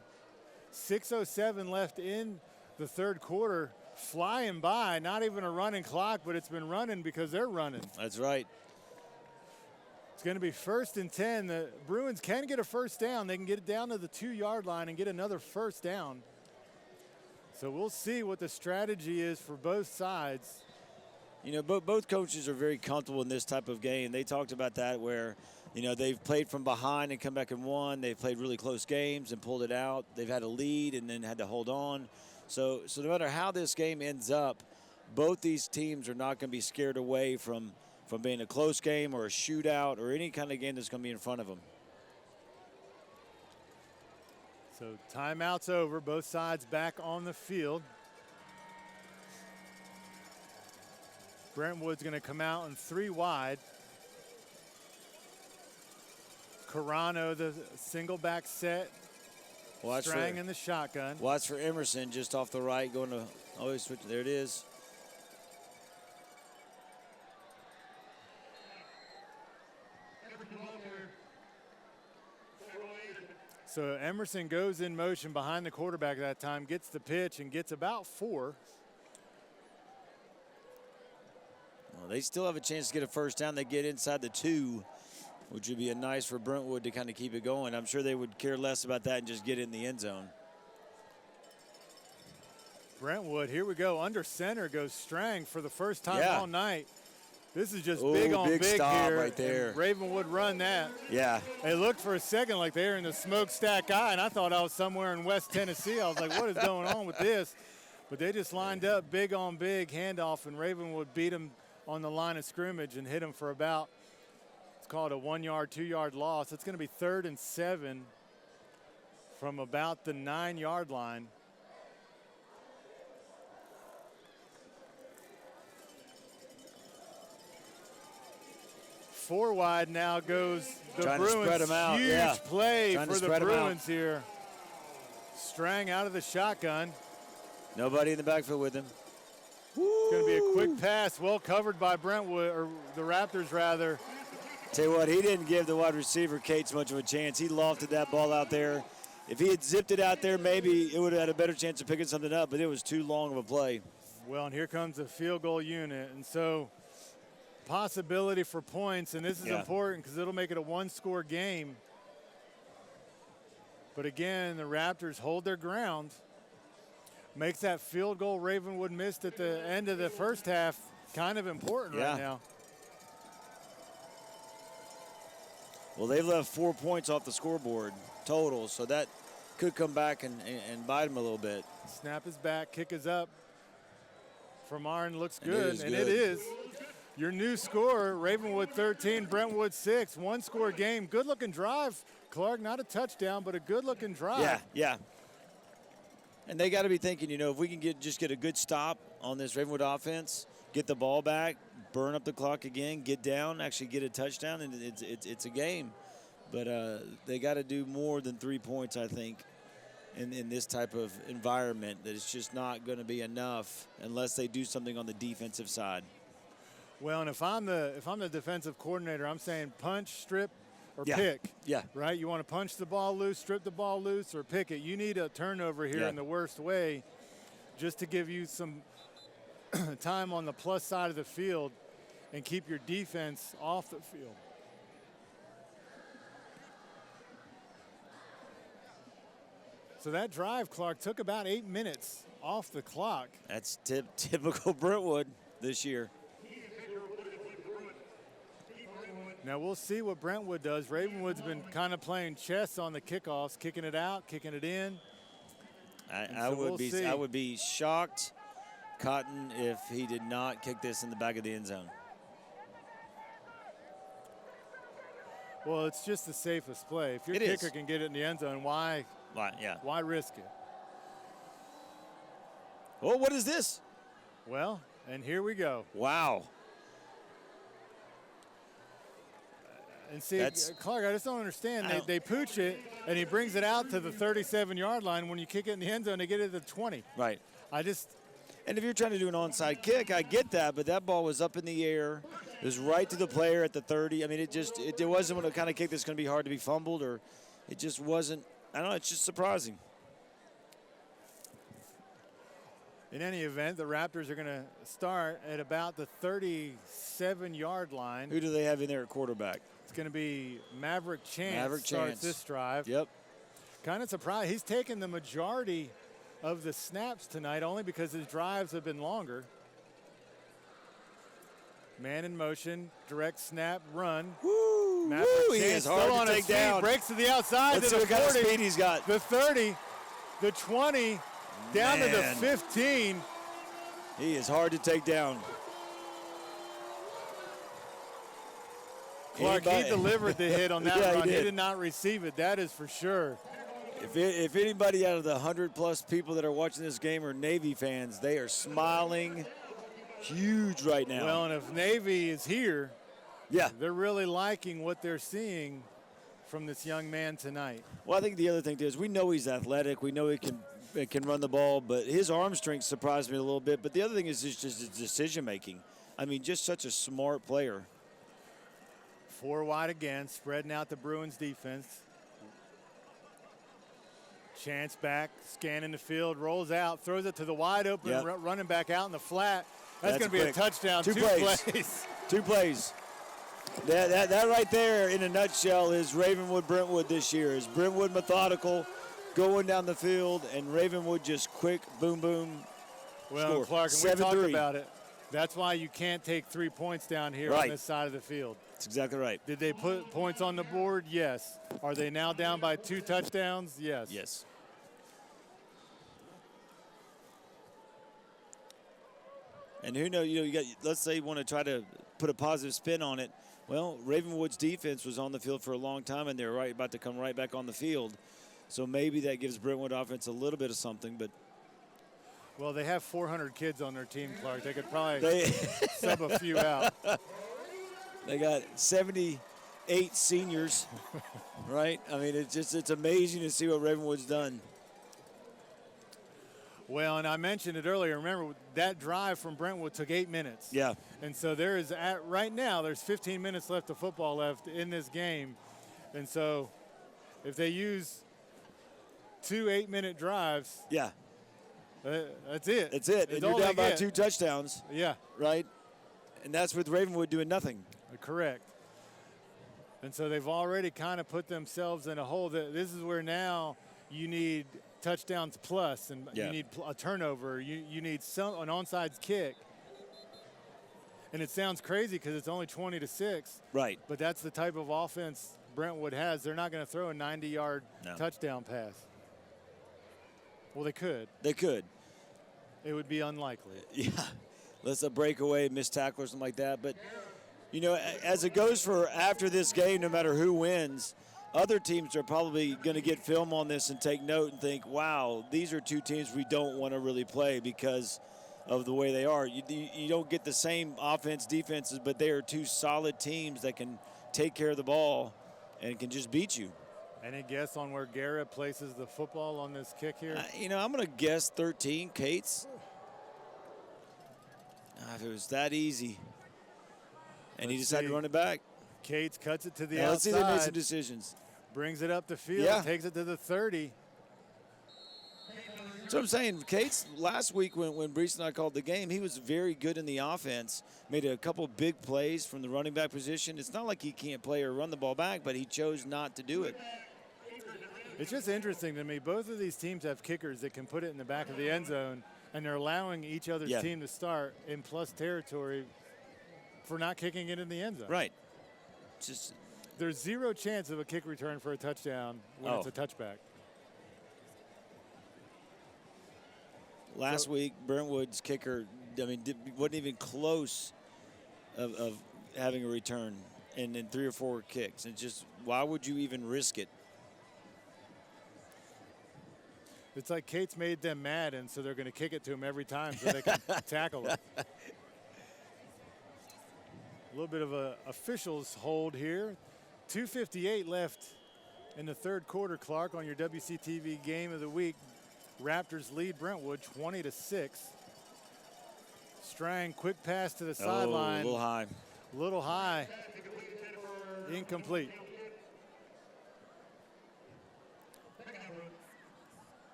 6:07 left in the third quarter. Flying by, not even a running clock, but it's been running because they're running. That's right. It's going to be 1st and 10. The Bruins can get a first down. They can get it down to the 2-yard line and get another first down. So we'll see what the strategy is for both sides. You know, both coaches are very comfortable in this type of game. They talked about that where, you know, they've played from behind and come back and won. They've played really close games and pulled it out. They've had a lead and then had to hold on. So no matter how this game ends up, both these teams are not going to be scared away from being a close game or a shootout or any kind of game that's going to be in front of them. So timeout's over. Both sides back on the field. Brentwood's going to come out in 3 wide. Carano, the single back set. Strang in the shotgun. Watch for Emerson just off the right, going to always switch. There it is. So Emerson goes in motion behind the quarterback that time, gets the pitch, and gets about 4. Well, they still have a chance to get a first down. They get inside the 2, which would be a nice for Brentwood to kind of keep it going. I'm sure they would care less about that and just get it in the end zone. Brentwood, here we go. Under center goes Strang for the first time all night. This is just big on big stop here. Right there. Ravenwood run that. Yeah. It looked for a second like they were in the smokestack eye, and I thought I was somewhere in West Tennessee. I was like, what is going on with this? But they just lined up big on big handoff, and Ravenwood beat them on the line of scrimmage and hit them for about, it's called a 1-yard, 2-yard loss. It's going to be 3rd and 7 from about the 9-yard line. Four wide now goes the Trying Bruins. To spread them out. Huge play Trying for the Bruins here. Strang out of the shotgun. Nobody in the backfield with him. It's going to be a quick pass, well covered by Brentwood, or the Raptors rather. Tell you what, he didn't give the wide receiver Cates much of a chance. He lofted that ball out there. If he had zipped it out there, maybe it would have had a better chance of picking something up, but it was too long of a play. Well, and here comes the field goal unit. And so possibility for points, and this is important because it'll make it a 1-score game. But again, the Raptors hold their ground. Makes that field goal Ravenwood missed at the end of the first half kind of important right now. Well, they left 4 points off the scoreboard total, so that could come back and bite them a little bit. Snap is back, kick is up. From Arn looks good, and good. it is. Your new score, Ravenwood 13, Brentwood 6, 1-score game. Good-looking drive, Clarke. Not a touchdown, but a good-looking drive. Yeah. And they got to be thinking, you know, if we can just get a good stop on this Ravenwood offense, get the ball back, burn up the clock again, get down, actually get a touchdown, and it's a game. But they got to do more than 3 points, I think, in this type of environment. That it's just not going to be enough unless they do something on the defensive side. Well, and if I'm the defensive coordinator, I'm saying punch, strip, or pick. Yeah. Right? You want to punch the ball loose, strip the ball loose, or pick it. You need a turnover here in the worst way just to give you some time on the plus side of the field and keep your defense off the field. So that drive, Clarke, took about 8 minutes off the clock. That's typical Brentwood this year. Now we'll see what Brentwood does. Ravenwood's been kind of playing chess on the kickoffs, kicking it out, kicking it in. I would be shocked, Cotton, if he did not kick this in the back of the end zone. Well, it's just the safest play. If your kicker can get it in the end zone, why risk it? Well, what is this? Well, and here we go. Wow. And see, Clarke, I just don't understand. They pooch it, and he brings it out to the 37-yard line. When you kick it in the end zone, they get it to the 20. Right. And if you're trying to do an onside kick, I get that, but that ball was up in the air. It was right to the player at the 30. I mean, it wasn't the kind of kick that's going to be hard to be fumbled, or it just wasn't. I don't know. It's just surprising. In any event, the Raptors are going to start at about the 37-yard line. Who do they have in there at quarterback? It's going to be Maverick Chance. Starts this drive. Yep. Kind of surprised. He's taken the majority of the snaps tonight only because his drives have been longer. Man in motion, direct snap, run. Woo! Maverick He is hard to take down. Breaks to the outside. Let's to see the what 40, kind of speed he's got. The 30, the 20, down to the 15. He is hard to take down. Clarke, he delivered the hit on that run. He did not receive it. That is for sure. If anybody out of the 100-plus people that are watching this game are Navy fans, they are smiling huge right now. Well, and if Navy is here, yeah, they're really liking what they're seeing from this young man tonight. Well, I think the other thing is we know he's athletic. We know he can run the ball, but his arm strength surprised me a little bit. But the other thing is just his decision-making. I mean, just such a smart player. 4 wide again, spreading out the Bruins defense. Chance back, scanning the field, rolls out, throws it to the wide open running back out in the flat. That's going to be a touchdown. Two plays. 2 plays. That right there, in a nutshell, is Ravenwood Brentwood this year. Is Brentwood methodical, going down the field, and Ravenwood just quick, boom, boom. Well, score. Clarke, and we talked about it. That's why you can't take 3 points down here on this side of the field. That's exactly right. Did they put points on the board? Yes. Are they now down by 2 touchdowns? Yes. Yes. And who knows, you got, let's say you want to try to put a positive spin on it. Well, Ravenwood's defense was on the field for a long time, and they're about to come right back on the field. So maybe that gives Brentwood offense a little bit of something, but. Well, they have 400 kids on their team, Clarke. They could probably sub a few out. They got 78 seniors, right? I mean, it's amazing to see what Ravenwood's done. Well, and I mentioned it earlier. Remember, that drive from Brentwood took 8 minutes. Yeah. And so right now, there's 15 minutes left of football left in this game. And so if they use 2 8-minute drives. Yeah. That's it. That's it. And you're down by 2 touchdowns. Yeah. Right? And that's with Ravenwood doing nothing. Correct. And so they've already kind of put themselves in a hole. This is where now you need touchdowns plus, and you need a turnover. You need an onside kick. And it sounds crazy because it's only 20-6. Right. But that's the type of offense Brentwood has. They're not going to throw a 90-yard touchdown pass. Well, they could. They could. It would be unlikely. Yeah. Let's a breakaway, missed tackle or something like that. But, you know, as it goes for after this game, no matter who wins, other teams are probably going to get film on this and take note and think, wow, these are 2 teams we don't want to really play because of the way they are. You don't get the same offense, defenses, but they are 2 solid teams that can take care of the ball and can just beat you. Any guess on where Garrett places the football on this kick here? You know, I'm going to guess 13, Cates. If it was that easy. And he decided to run it back. Cates cuts it to the outside. Let's see they make some decisions. Brings it up the field, takes it to the 30. So I'm saying, Cates, last week when Brees and I called the game, he was very good in the offense, made a couple big plays from the running back position. It's not like he can't play or run the ball back, but he chose not to do it. It's just interesting to me. Both of these teams have kickers that can put it in the back of the end zone, and they're allowing each other's team to start in plus territory for not kicking it in the end zone. Right. There's 0 chance of a kick return for a touchdown when it's a touchback. Last week, Brentwood's kicker, wasn't even close of having a return in 3 or 4 kicks. And just, why would you even risk it? It's like Cates made them mad, and so they're going to kick it to him every time so they can tackle it. A little bit of a official's hold here. 2:58 left in the third quarter, Clarke, on your WCTV Game of the Week. Raptors lead Brentwood 20-6. Strang, quick pass to the sideline. A little high. Little high. Incomplete.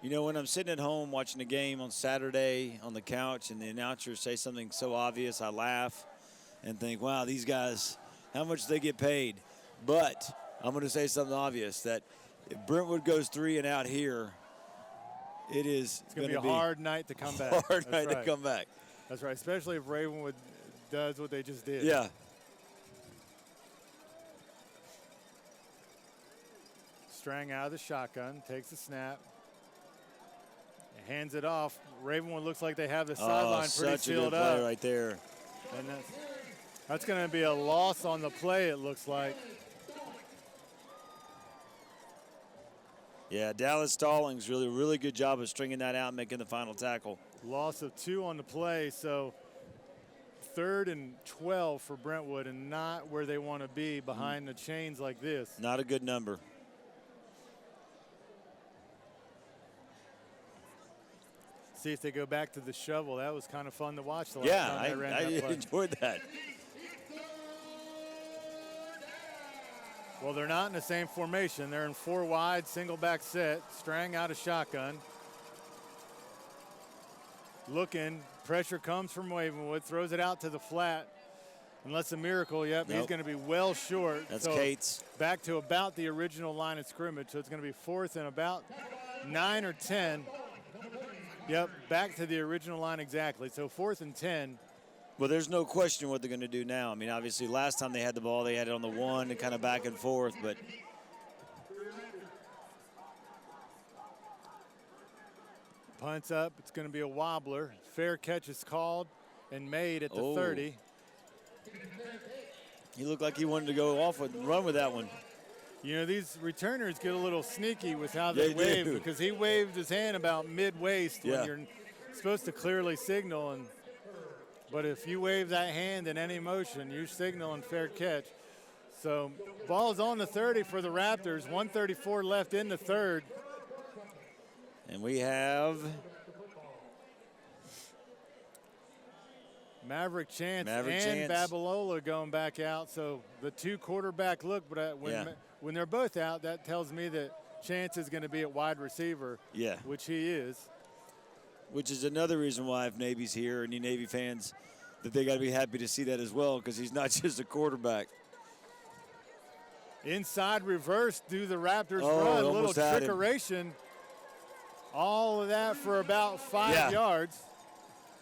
You know, when I'm sitting at home watching a game on Saturday on the couch and the announcers say something so obvious, I laugh and think, wow, these guys, how much do they get paid? But I'm going to say something obvious, that if Brentwood goes 3 and out here, it's going to be a hard night to come back. Hard night to come back. That's right, especially if Ravenwood does what they just did. Yeah. Strang out of the shotgun, takes the snap, hands it off. Ravenwood looks like they have the sideline pretty filled up. Such a good play right there. And that's going to be a loss on the play, it looks like. Yeah, Dallas Stallings really good job of stringing that out and making the final tackle. Loss of 2 on the play, so 3rd and 12 for Brentwood, and not where they want to be behind the chains like this. Not a good number. See if they go back to the shovel. That was kind of fun to watch the last time they ran that play. I enjoyed that. Well, they're not in the same formation. They're in 4 wide, single back set. Strang out of shotgun. Looking, pressure comes from Ravenwood, throws it out to the flat. Unless a miracle, yep, nope. He's going to be well short. That's Cates. Back to about the original line of scrimmage, so it's going to be 4th and about 9 or 10. Yep, back to the original line exactly. So 4th and 10. Well, there's no question what they're going to do now. I mean, obviously, last time they had the ball, they had it on the 1 and kind of back and forth, but punts up. It's going to be a wobbler. Fair catch is called and made at the 30. He looked like he wanted to go off and run with that one. You know, these returners get a little sneaky with how they wave, because he waved his hand about mid-waist when you're supposed to clearly signal. But if you wave that hand in any motion, you're signaling fair catch. So ball's on the 30 for the Raptors. 1:34 left in the third. And we have Maverick Chance and Babalola going back out. So the 2 quarterback look, but when they're both out, that tells me that Chance is going to be at wide receiver, which he is. Which is another reason why, if Navy's here and you Navy fans, that they got to be happy to see that as well, because he's not just a quarterback. Inside reverse, do the Raptors run, a little trickeration. All of that for about 5 yards.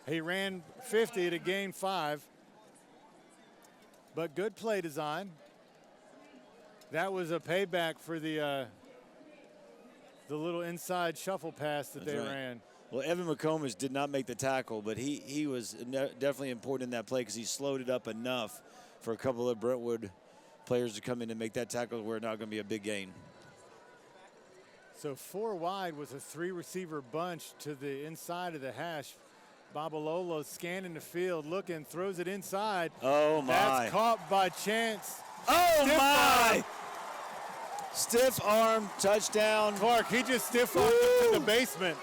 He ran 50 to gain 5. But good play design. That was a payback for the little inside shuffle pass that they ran. Well, Evan McComas did not make the tackle, but he was definitely important in that play, because he slowed it up enough for a couple of Brentwood players to come in and make that tackle where it's not going to be a big gain. So 4 wide was a 3-receiver bunch to the inside of the hash. Babalolo scanning the field, looking, throws it inside. Oh, my. That's caught by Chance. Oh, my. Stiff arm touchdown. Clarke, he just stiff armed him to the basement.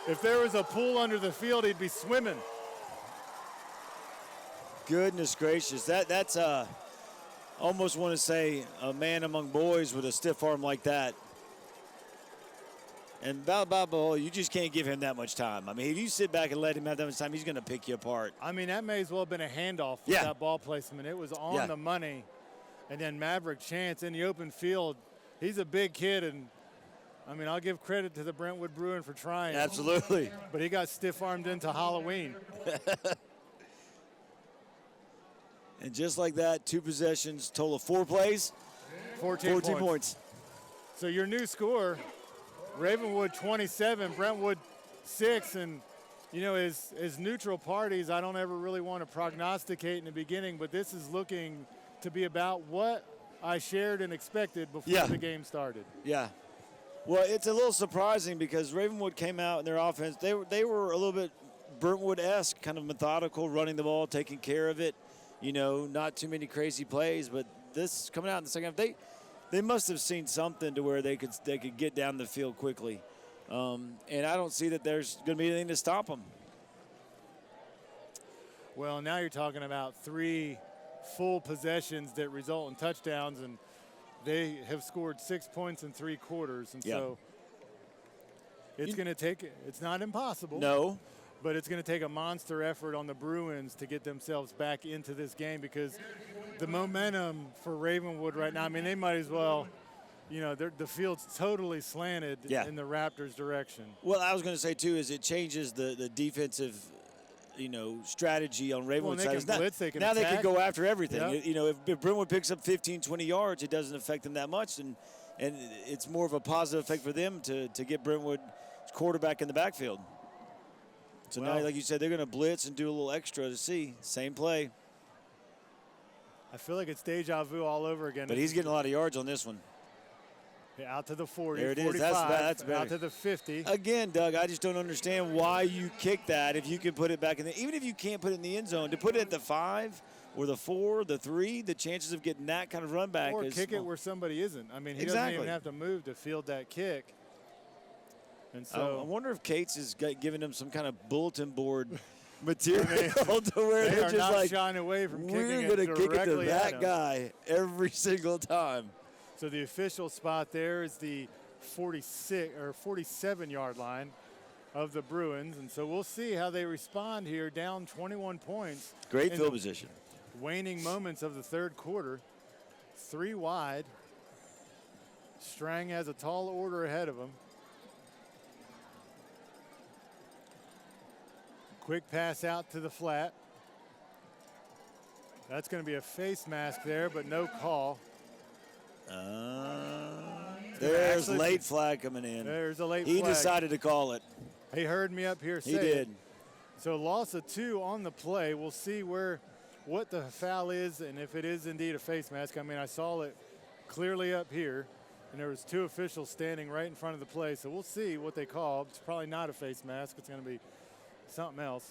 If there was a pool under the field, he'd be swimming. Goodness gracious. That's almost want to say a man among boys with a stiff arm like that. And Balboa, you just can't give him that much time. I mean, if you sit back and let him have that much time, he's going to pick you apart. I mean, that may as well have been a handoff with that ball placement. It was on the money. And then Maverick Chance in the open field. He's a big kid, and I mean, I'll give credit to the Brentwood Bruin for trying. Absolutely. But he got stiff-armed into Halloween. And just like that, 2 possessions, total of 4 plays, 14 points. So your new score, Ravenwood 27, Brentwood 6. And, you know, as neutral parties, I don't ever really want to prognosticate in the beginning, but this is looking to be about what I shared and expected before the game started. Yeah. Well, it's a little surprising because Ravenwood came out in their offense. They were a little bit Brentwood-esque, kind of methodical, running the ball, taking care of it. not too many crazy plays, but this coming out in the second half, they must have seen something to where they could get down the field quickly. And I don't see that there's going to be anything to stop them. Well, now you're talking about 3 full possessions that result in touchdowns, and they have scored 6 points in 3 quarters. And so it's going to take – it's not impossible. No. But it's going to take a monster effort on the Bruins to get themselves back into this game, because the momentum for Ravenwood right now, I mean, they might as well – the field's totally slanted in the Raptors' direction. Well, I was going to say, too, is it changes the defensive, strategy on Ravenwood's side. Now they can go after everything. Yep. If Brentwood picks up 15, 20 yards, it doesn't affect them that much, and it's more of a positive effect for them to get Brentwood's quarterback in the backfield. So now, like you said, they're going to blitz and do a little extra to see. Same play. I feel like it's deja vu all over again. But he's getting a lot of yards on this one. Yeah, out to the 40, there it 45, is. That's better. Out to the 50. Again, Doug, I just don't understand why you kick that if you can put it back in even if you can't put it in the end zone, to put it at the 5 or the 4, the 3, the chances of getting that kind of run back or is kick small. It where somebody isn't. I mean, he doesn't even have to move to field that kick. And so I wonder if Cates is giving them some kind of bulletin board material to where they're just not like, shying away from kicking we're going to kick it to that him. guy every single time. So the official spot there is the 46 or 47-yard line of the Bruins, and so we'll see how they respond here, down 21 points. Great field position. Waning moments of the third quarter, 3 wide. Strang has a tall order ahead of him. Quick pass out to the flat. That's going to be a face mask there, but no call. There's late flag coming in. There's a late flag. He decided to call it. He heard me up here say it. He did. So loss of 2 on the play. We'll see what the foul is and if it is indeed a face mask. I mean, I saw it clearly up here, and there was 2 officials standing right in front of the play. So we'll see what they call. It's probably not a face mask. It's going to be something else.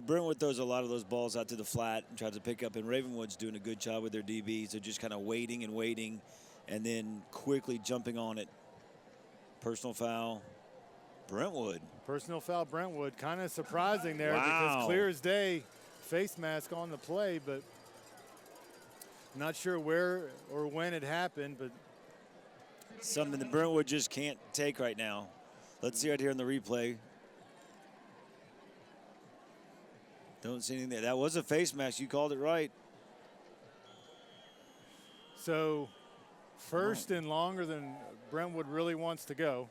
Brentwood throws a lot of those balls out to the flat and tries to pick up, and Ravenwood's doing a good job with their DBs. They're just kind of waiting and then quickly jumping on it. Personal foul, Brentwood. Personal foul, Brentwood. Kind of surprising there because clear as day, face mask on the play, but not sure where or when it happened, but something that Brentwood just can't take right now. Let's see right here in the replay. Don't see anything there. That was a face mask. You called it right. So first and longer than Brentwood really wants to go.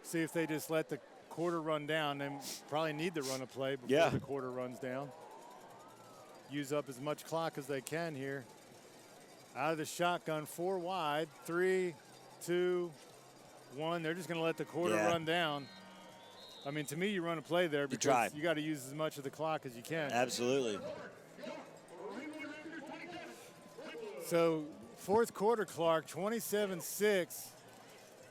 See if they just let the quarter run down. They probably need to run a play before the quarter runs down. Use up as much clock as they can here. Out of the shotgun, 4 wide, 3, 2, 1. They're just going to let the quarter run down. I mean, to me, you run a play there because you got to use as much of the clock as you can. Absolutely. So fourth quarter, Clarke, 27-6.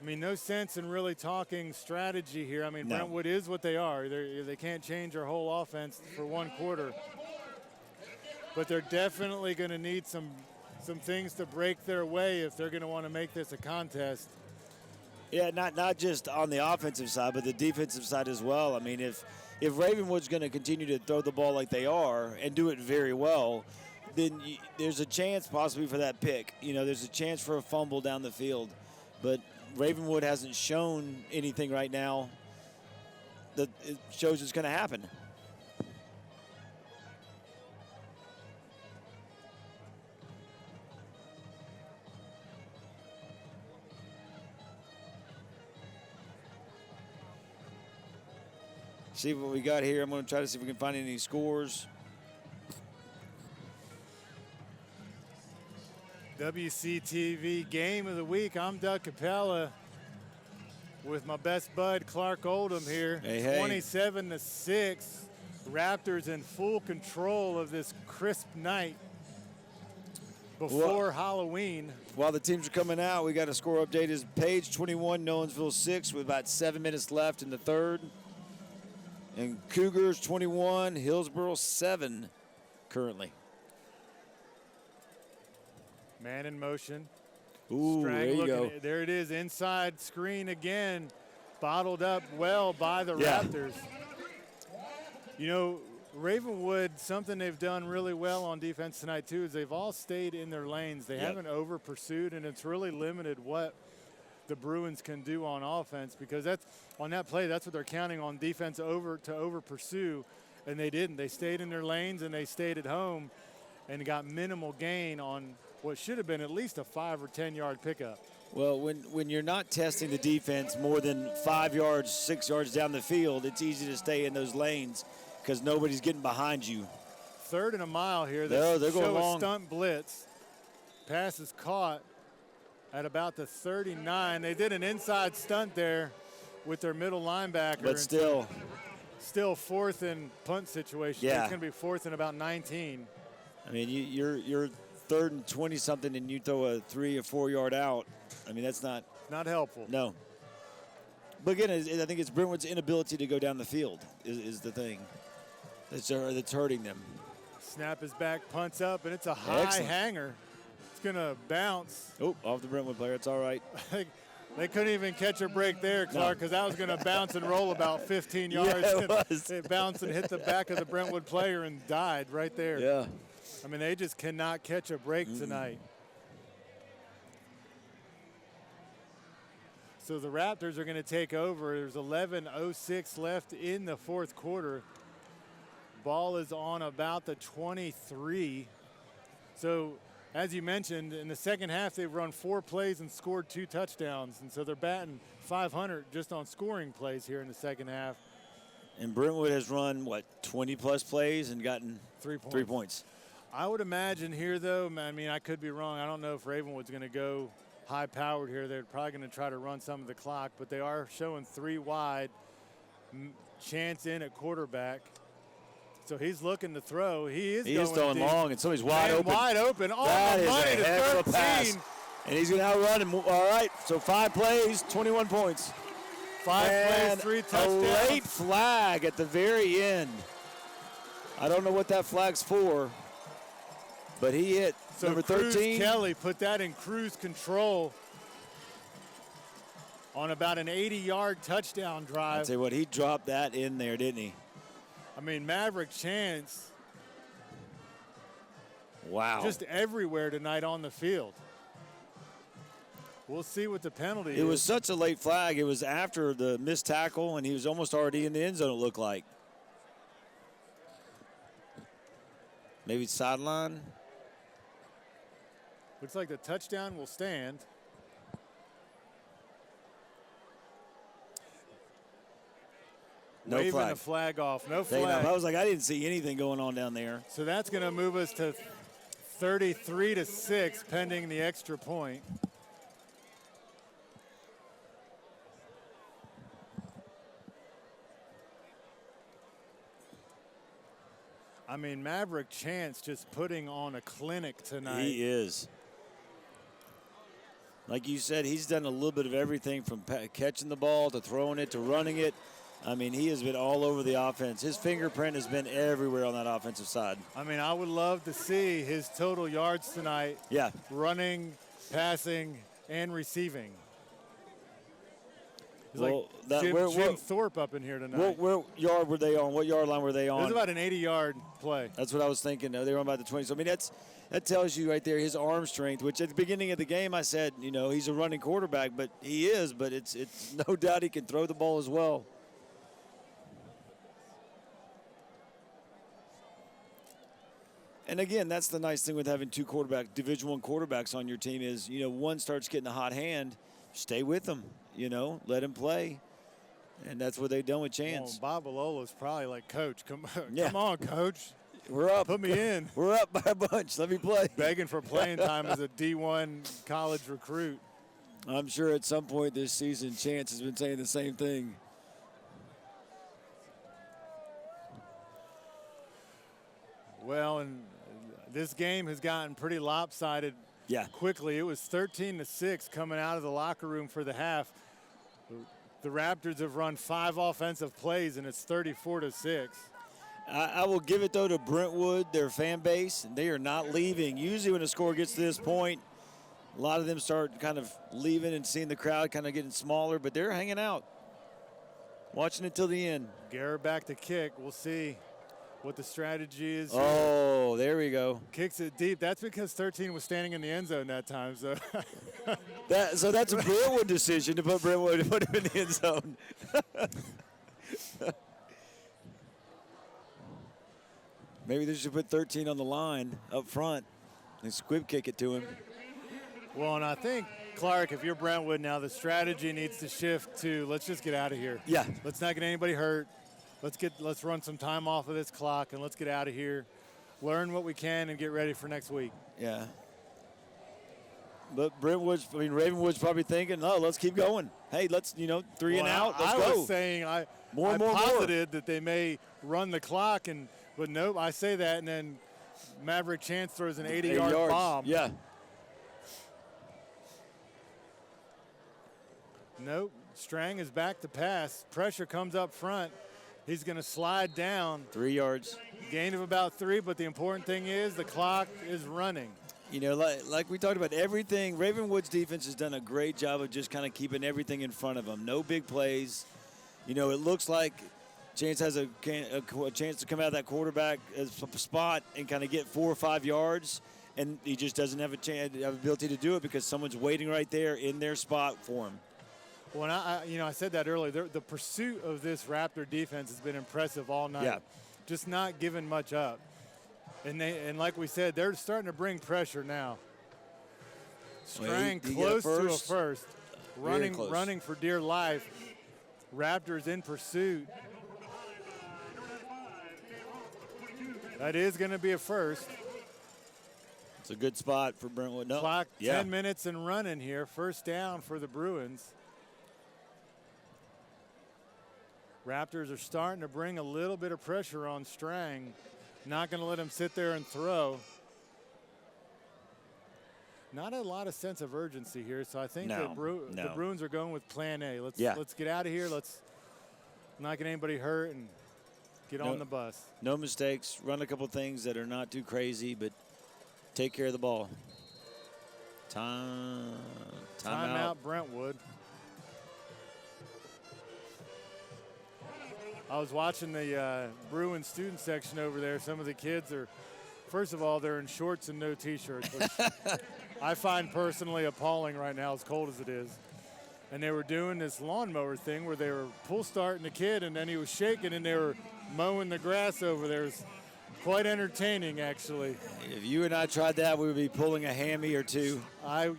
I mean, no sense in really talking strategy here. I mean, Brentwood is what they are. They can't change their whole offense for one quarter. But they're definitely going to need some things to break their way if they're going to want to make this a contest. Yeah, not just on the offensive side, but the defensive side as well. I mean, if Ravenwood's going to continue to throw the ball like they are and do it very well, then there's a chance possibly for that pick. There's a chance for a fumble down the field. But Ravenwood hasn't shown anything right now that it shows it's going to happen. See what we got here. I'm going to try to see if we can find any scores. WCTV Game of the Week. I'm Doug Capella with my best bud, Clarke Oldham here. Hey. 27-6. Raptors in full control of this crisp night before Halloween. While the teams are coming out, we got a score update. Is Page 21, Nolensville 6 with about 7 minutes left in the third. And Cougars 21, Hillsboro 7 currently. Man in motion. Ooh, Strang there you looking, go. there it is, inside screen again. Bottled up well by the Yeah. Raptors. You know, Ravenwood, something they've done really well on defense tonight too is they've all stayed in their lanes. They haven't over pursued, and it's really limited what the Bruins can do on offense, because that's on that play, that's what they're counting on, defense over pursue, and they didn't. They stayed in their lanes and they stayed at home and got minimal gain on what should have been at least a 5 or 10 yard pickup. Well, when you're not testing the defense more than 5 yards, 6 yards down the field, it's easy to stay in those lanes because nobody's getting behind you. 3rd and a mile here. They're going show long. A stunt blitz. Pass is caught at about the 39. They did an inside stunt there with their middle linebacker. But still 4th and punt situation. Yeah. It's going to be 4th and about 19. I mean, you're 3rd and 20-something and you throw a 3 or 4 yard out. I mean, that's not helpful. No. But again, I think it's Brentwood's inability to go down the field is the thing that's hurting them. Snap is back, punts up, and it's a high Excellent. hanger. It's going to bounce. Oh, off the Brentwood player. It's all right. They couldn't even catch a break there, Clarke, because that was going to bounce and roll about 15 yards. Yeah, it was. It bounced and hit the back of the Brentwood player and died right there. Yeah. I mean, they just cannot catch a break tonight. So the Raptors are going to take over. There's 11:06 left in the 4th quarter. Ball is on about the 23. So, as you mentioned, in the second half, they've run 4 plays and scored 2 touchdowns. And so they're batting .500 just on scoring plays here in the second half. And Brentwood has run, 20-plus plays and gotten 3 points. 3 points. I would imagine here, though, I mean, I could be wrong. I don't know if Ravenwood's going to go high-powered here. They're probably going to try to run some of the clock, but they are showing 3 wide. Chance in at quarterback. So he's looking to throw. He is throwing long, and somebody's wide open. Wide open. Oh, that is money a to heck 13. of a pass. And he's going to outrun him. All right, so 5 plays, 21 points. 5 plays, 3 touchdowns. A late flag at the very end. I don't know what that flag's for, but he hit number 13. Kelly put that in cruise control on about an 80-yard touchdown drive. I'll tell you what, he dropped that in there, didn't he? I mean, Maverick Chance. Wow. Just everywhere tonight on the field. We'll see what the penalty is. It was such a late flag. It was after the missed tackle, and he was almost already in the end zone, it looked like. Maybe sideline. Looks like the touchdown will stand. No Waving flag. the flag off. No flag. I was like, I didn't see anything going on down there. So that's going to move us to 33-6, pending the extra point. I mean, Maverick Chance just putting on a clinic tonight. He is. Like you said, he's done a little bit of everything from catching the ball to throwing it to running it. I mean, he has been all over the offense. His fingerprint has been everywhere on that offensive side. I mean, I would love to see his total yards tonight. Yeah. Running, passing, and receiving. It's Well, like Jim Thorpe up in here tonight. What yard were they on? What yard line were they on? It was about an 80-yard play. That's what I was thinking. They were on about the 20. So, I mean, that tells you right there his arm strength, which at the beginning of the game I said, you know, he's a running quarterback, but he is, but it's no doubt he can throw the ball as well. And again, that's the nice thing with having 2 Division I quarterbacks on your team is, you know, one starts getting a hot hand, stay with them, you know, let him play. And that's what they've done with Chance. Well, Bob Alola's probably like, Coach, come Yeah. on, Coach. We're up. Put me in. We're up by a bunch. Let me play. Begging for playing time as a D1 college recruit. I'm sure at some point this season, Chance has been saying the same thing. Well, and this game has gotten pretty lopsided quickly. It was 13-6 coming out of the locker room for the half. The Raptors have run 5 offensive plays, and it's 34-6. I will give it, though, to Brentwood, their fan base. They are not leaving. Usually when a score gets to this point, A lot of them start kind of leaving and seeing the crowd kind of getting smaller, but they're hanging out, watching it till the end. Garrett back to kick. We'll see what the strategy is. Oh, there we go. Kicks it deep. That's because 13 was standing in the end zone that time. So, so that's a Brentwood decision to put him in the end zone. Maybe they should put 13 on the line up front and squib kick it to him. Well, and I think, Clarke, if you're Brentwood now, the strategy needs to shift to let's just get out of here. Yeah. Let's not get anybody hurt. Let's run some time off of this clock and let's get out of here. Learn what we can and get ready for next week. Yeah. But Ravenwood's probably thinking, no, let's keep going. Hey, let's, 3 and out, let's go. I was saying I posited that they may run the clock, but nope, I say that, and then Maverick Chance throws an 80-yard bomb. Yeah. Nope. Strang is back to pass. Pressure comes up front. He's going to slide down. 3 yards. Gain of about 3, but the important thing is the clock is running. Like we talked about, everything, Ravenwood's defense has done a great job of just kind of keeping everything in front of them. No big plays. It looks like Chance has a chance to come out of that quarterback spot and kind of get 4 or 5 yards, and he just doesn't have the ability to do it because someone's waiting right there in their spot for him. Well, I said that earlier. The pursuit of this Raptor defense has been impressive all night. Yeah. Just not giving much up. And like we said, they're starting to bring pressure now. Strang close to a first. Running for dear life. Raptors in pursuit. That is going to be a first. It's a good spot for Brentwood. No. Clock 10 minutes and running here. First down for the Bruins. Raptors are starting to bring a little bit of pressure on Strang. Not going to let him sit there and throw. Not a lot of sense of urgency here, so I think the Bruins are going with plan A. Let's get out of here. Let's not get anybody hurt and get on the bus. No mistakes. Run a couple things that are not too crazy, but take care of the ball. Timeout Brentwood. I was watching the Bruins student section over there. Some of the kids are, first of all, they're in shorts and no T-shirts, which I find personally appalling right now, as cold as it is. And they were doing this lawnmower thing where they were pull starting the kid, and then he was shaking, and they were mowing the grass over there. It was quite entertaining, actually. If you and I tried that, we would be pulling a hammy or two.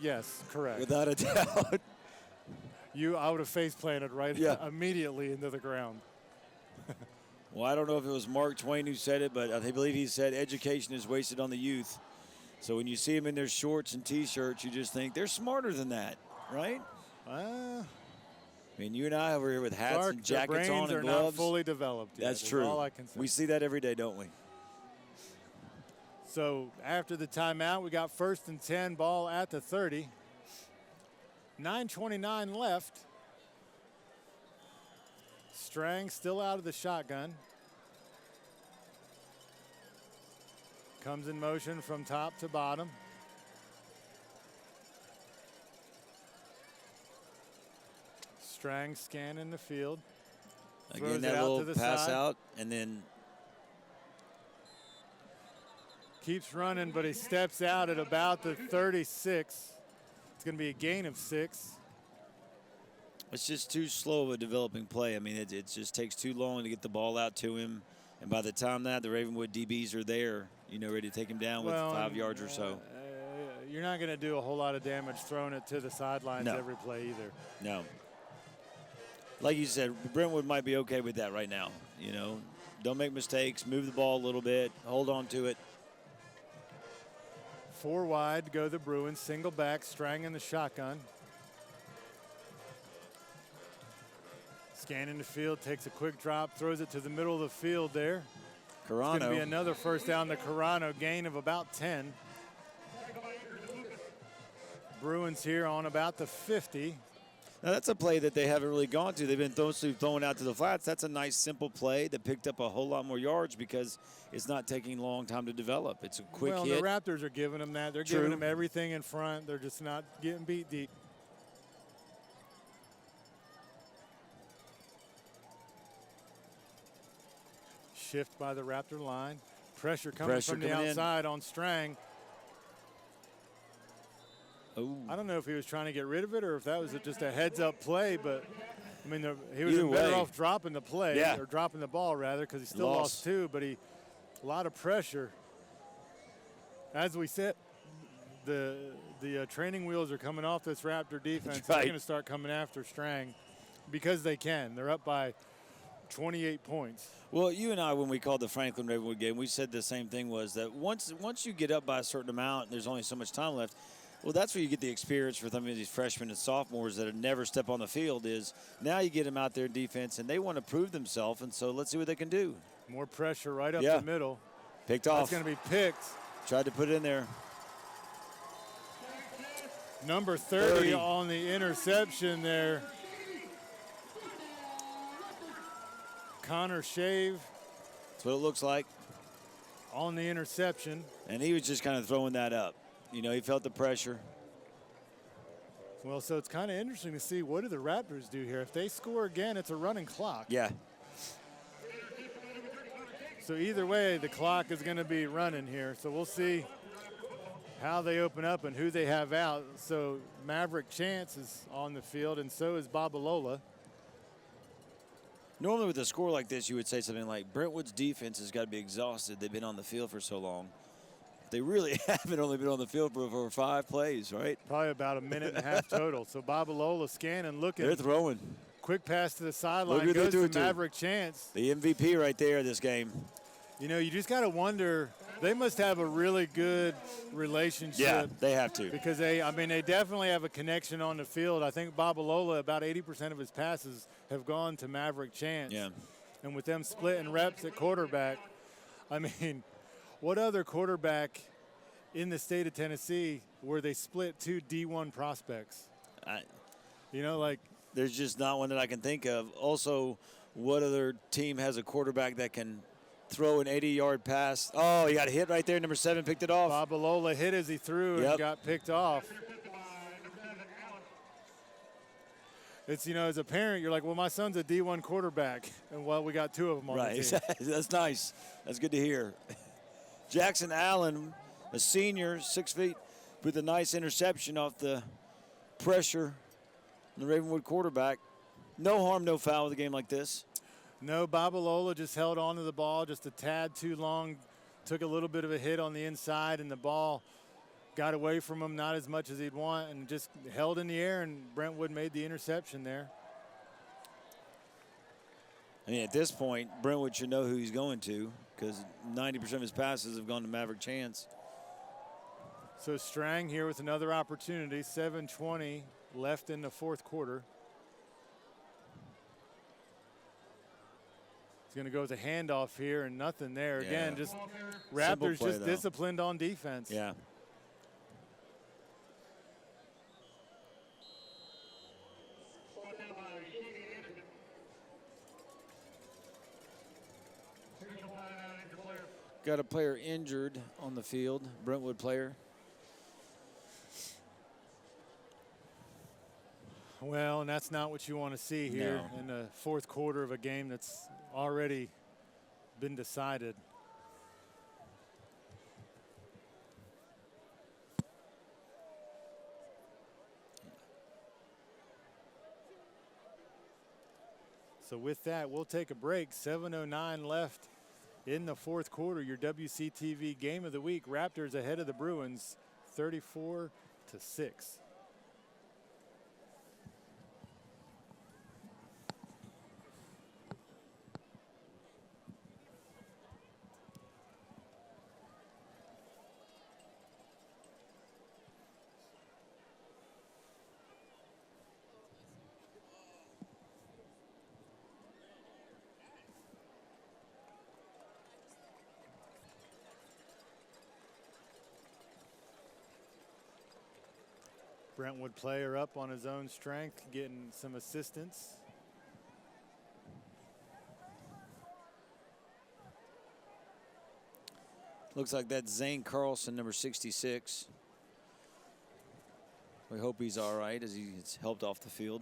Yes, correct. Without a doubt. I would have face planted immediately into the ground. Well, I don't know if it was Mark Twain who said it, but I believe he said education is wasted on the youth. So when you see them in their shorts and T-shirts, you just think they're smarter than that, right? I mean, you and I over here with hats and jackets on and gloves. Not fully developed yet. That's true. All I can say. We see that every day, don't we? So after the timeout, we got 1st and 10, ball at the 30. 9:29 left. Strang still out of the shotgun. Comes in motion from top to bottom. Strang scanning the field. Again, that little pass out, and then keeps running, but he steps out at about the 36. It's going to be a gain of 6. It's just too slow of a developing play. I mean, it just takes too long to get the ball out to him. And by the time the Ravenwood DBs are there, ready to take him down with 5 yards or so. You're not going to do a whole lot of damage throwing it to the sidelines every play either. No. Like you said, Brentwood might be okay with that right now. Don't make mistakes, move the ball a little bit, hold on to it. 4 wide go the Bruins, single back, Strang in the shotgun. Scanning the field, takes a quick drop, throws it to the middle of the field there. Carano. It's going to be another first down to Carano, gain of about 10. Bruins here on about the 50. Now, that's a play that they haven't really gone to. They've been throwing out to the flats. That's a nice, simple play that picked up a whole lot more yards because it's not taking a long time to develop. It's a quick hit. Well, the Raptors are giving them that. They're giving them everything in front. They're just not getting beat deep. Shift by the Raptor line. Pressure coming from the outside on Strang. Ooh. I don't know if he was trying to get rid of it or if that was just a heads-up play, but I mean, he was better off dropping the play or dropping the ball rather, because he still lost 2. But a lot of pressure. As we said, the training wheels are coming off this Raptor defense. Right. They're going to start coming after Strang because they can. They're up by 28 points. Well, you and I, when we called the Franklin Ravenwood game, we said the same thing, was that once you get up by a certain amount and there's only so much time left, well, that's where you get the experience for some of these freshmen and sophomores that have never stepped on the field. Is now you get them out there in defense, and they want to prove themselves, and so let's see what they can do. More pressure right up the middle. Picked off. That's going to be picked. Tried to put it in there. Number 30 on the interception there. Connor Shave. That's what it looks like. On the interception. And he was just kind of throwing that up. You know, he felt the pressure. Well, so it's kind of interesting to see what do the Raptors do here. If they score again, it's a running clock. Yeah. So either way, the clock is going to be running here. So we'll see how they open up and who they have out. So Maverick Chance is on the field, and so is Babalola. Normally with a score like this, you would say something like, Brentwood's defense has got to be exhausted. They've been on the field for so long. They really haven't only been on the field for 5 plays, right? Probably about a minute and a half total. So Babalola scanning, looking. They're throwing. Quick pass to the sideline, goes to Maverick Chance. The MVP right there this game. You know, you just got to wonder, they must have a really good relationship. Yeah, they have to. Because they definitely have a connection on the field. I think Babalola, about 80% of his passes have gone to Maverick Chance. Yeah. And with them splitting reps at quarterback, I mean, what other quarterback in the state of Tennessee where they split 2 D1 prospects? There's just not one that I can think of. Also, what other team has a quarterback that can throw an 80-yard pass? Oh, he got hit right there. Number 7 picked it off. Babalola hit as he threw and got picked off. It's, as a parent, you're like, well, my son's a D1 quarterback. And, well, we got 2 of them on the team. That's nice. That's good to hear. Jackson Allen, a senior, 6 feet, with a nice interception off the pressure on the Ravenwood quarterback. No harm, no foul with a game like this. No, Babalola just held on to the ball just a tad too long, took a little bit of a hit on the inside, and the ball got away from him, not as much as he'd want, and just held in the air, and Brentwood made the interception there. I mean, at this point, Brentwood should know who he's going to, because 90% of his passes have gone to Maverick Chance. So Strang here with another opportunity, 7:20 left in the 4th quarter. He's going to go with a handoff here and nothing there. Yeah. Again, just Raptors play, just disciplined on defense. Yeah. Got a player injured on the field, Brentwood player. Well, and that's not what you want to see here in the 4th quarter of a game that's already been decided. So with that, we'll take a break. 7:09 left in the 4th quarter. Your WCTV game of the week. Raptors ahead of the Bruins, 34-6. Brentwood player up on his own strength, getting some assistance. Looks like that's Zane Carlson, number 66. We hope he's all right as he gets helped off the field.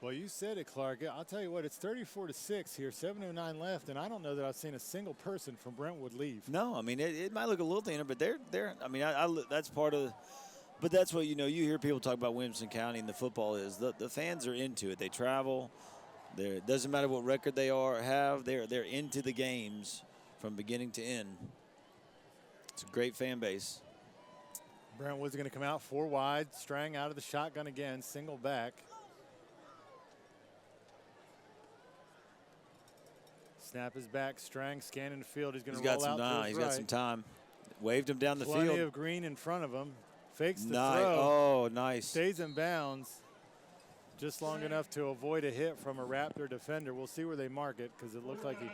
Well, you said it, Clarke. I'll tell you what, it's 34-6 here, 7:09 left, and I don't know that I've seen a single person from Brentwood leave. No, I mean, it might look a little thinner, but they're I mean, that's part of, but that's what, you know, you hear people talk about Williamson County and the football is the fans are into it. They travel. It doesn't matter what record they have. They're into the games from beginning to end. It's a great fan base. Brentwood's going to come out 4 wide, Strang out of the shotgun again, single back. Snap is back. Strang scanning the field. He's going to roll out to his right. He's got some time. Waved him down the field. Plenty of green in front of him. Fakes the throw. Oh, nice. Stays in bounds. Just long enough to avoid a hit from a Raptor defender. We'll see where they mark it because it looked like he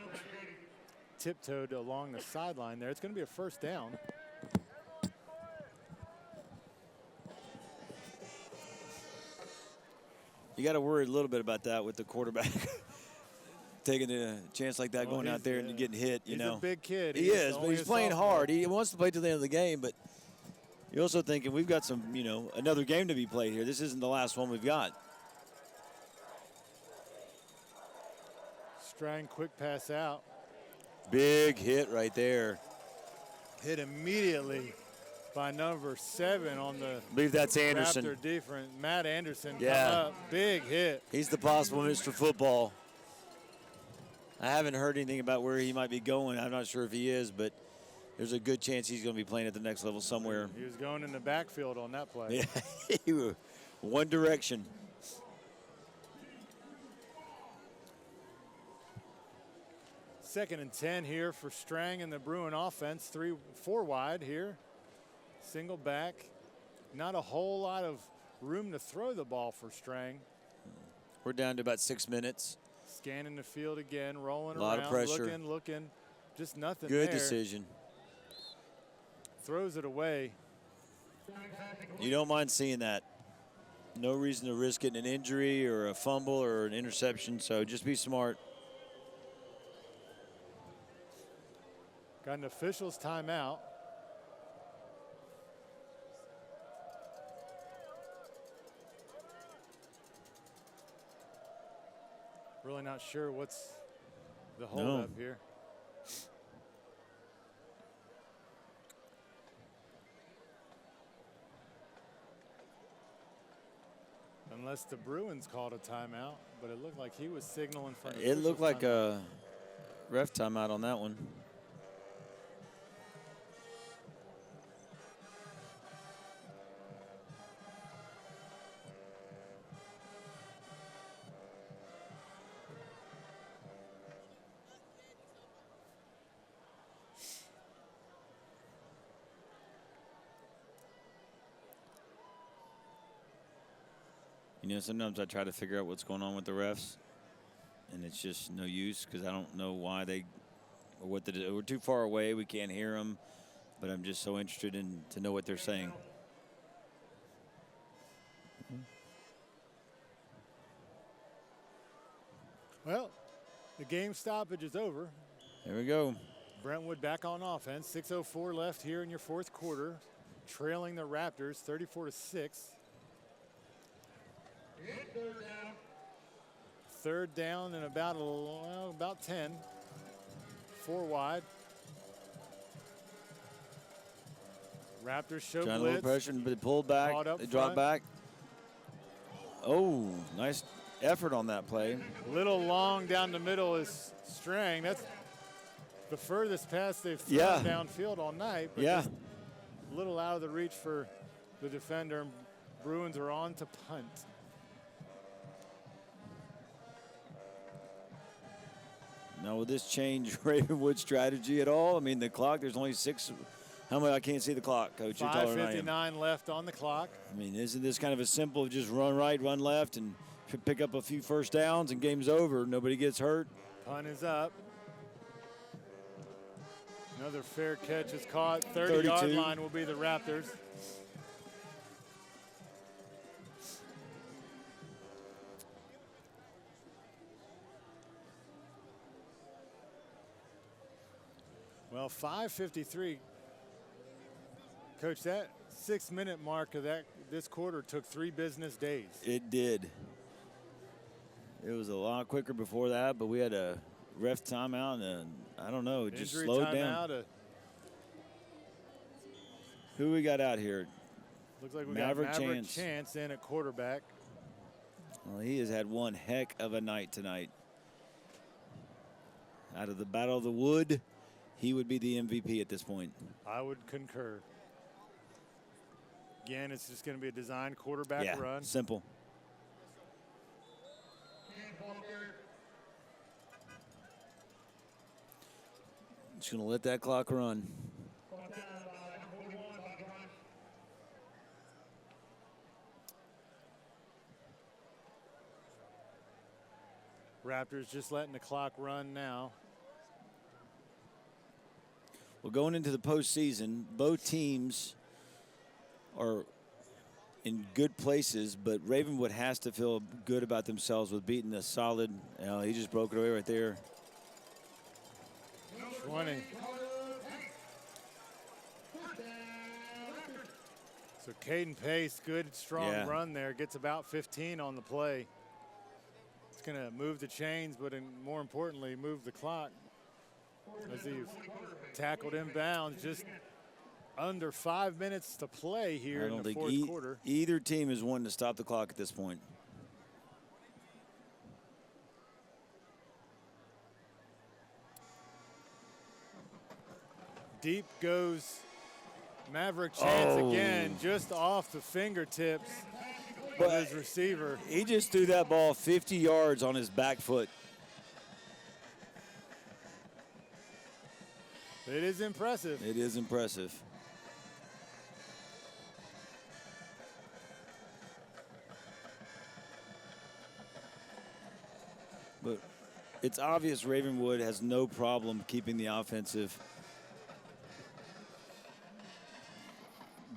tiptoed along the sideline there. It's going to be a first down. You got to worry a little bit about that with the quarterback. Taking a chance like that, going out there and getting hit, you know. He's a big kid. He is, but he's playing hard. He wants to play to the end of the game, but you're also thinking we've got some, you know, another game to be played here. This isn't the last one we've got. Strang, quick pass out. Big hit right there. Hit immediately by number 7 on the I believe that's Anderson. Raptor defense. Matt Anderson yeah. come up. Big hit. He's the possible Mr. Football. I haven't heard anything about where he might be going. I'm not sure if he is, but there's a good chance he's going to be playing at the next level somewhere. He was going in the backfield on that play. Yeah, one direction. Second and 10 here for Strang and the Bruin offense. 4 wide here. Single back. Not a whole lot of room to throw the ball for Strang. We're down to about 6 minutes. Scanning the field again, rolling around. A lot of pressure. Looking. Just nothing Good there. decision. Throws it away. You don't mind seeing that. No reason to risk getting an injury or a fumble or an interception, so just be smart. Got an official's timeout. Really not sure what's the hold up here. Unless the Bruins called a timeout, but it looked like he was signaling for an It looked like a ref timeout on that one. You know, sometimes I try to figure out what's going on with the refs, and it's just no use because I don't know why they or what we're too far away. We can't hear them, but I'm just so interested in to know what they're saying. Well, the game stoppage is over. There we go. Brentwood back on offense. 6:04 left here in your 4th quarter, trailing the Raptors 34-6. Third down and about 10. 4 wide. Raptors show Trying blitz. a little pressure, but they pulled back. They dropped back. Oh, nice effort on that play. Little long down the middle is Strang. That's the furthest pass they've thrown downfield all night. But just a little out of the reach for the defender. Bruins are on to punt. Now, will this change Ravenwood's strategy at all? I mean, the clock, there's only 6. How much? I can't see the clock, Coach. You're taller than I am. 5:59 left on the clock. I mean, isn't this kind of a simple just run right, run left, and pick up a few first downs and game's over? Nobody gets hurt. Punt is up. Another fair catch is caught. 32. 30-yard line will be the Raptors. Well, 5:53. Coach, that 6-minute mark of this quarter took 3 business days. It did. It was a lot quicker before that, but we had a ref timeout, and I don't know, it just slowed down. Who we got out here? Looks like we got Maverick Chance in at quarterback. Well, he has had one heck of a night tonight. Out of the Battle of the Wood, he would be the MVP at this point. I would concur. Again, it's just going to be a design quarterback run. Simple. Just going to let that clock run. Raptors just letting the clock run now. Well, going into the postseason, both teams are in good places, but Ravenwood has to feel good about themselves with beating a solid. He just broke it away right there. 20. So Caden Pace, good, strong run there. Gets about 15 on the play. It's going to move the chains, but more importantly, move the clock. As he tackled inbounds, just under 5 minutes to play here in the fourth quarter. Either team is wanting to stop the clock at this point. Deep goes Maverick Chance again, just off the fingertips of his receiver. He just threw that ball 50 yards on his back foot. It is impressive. It is impressive. But it's obvious Ravenwood has no problem keeping the offensive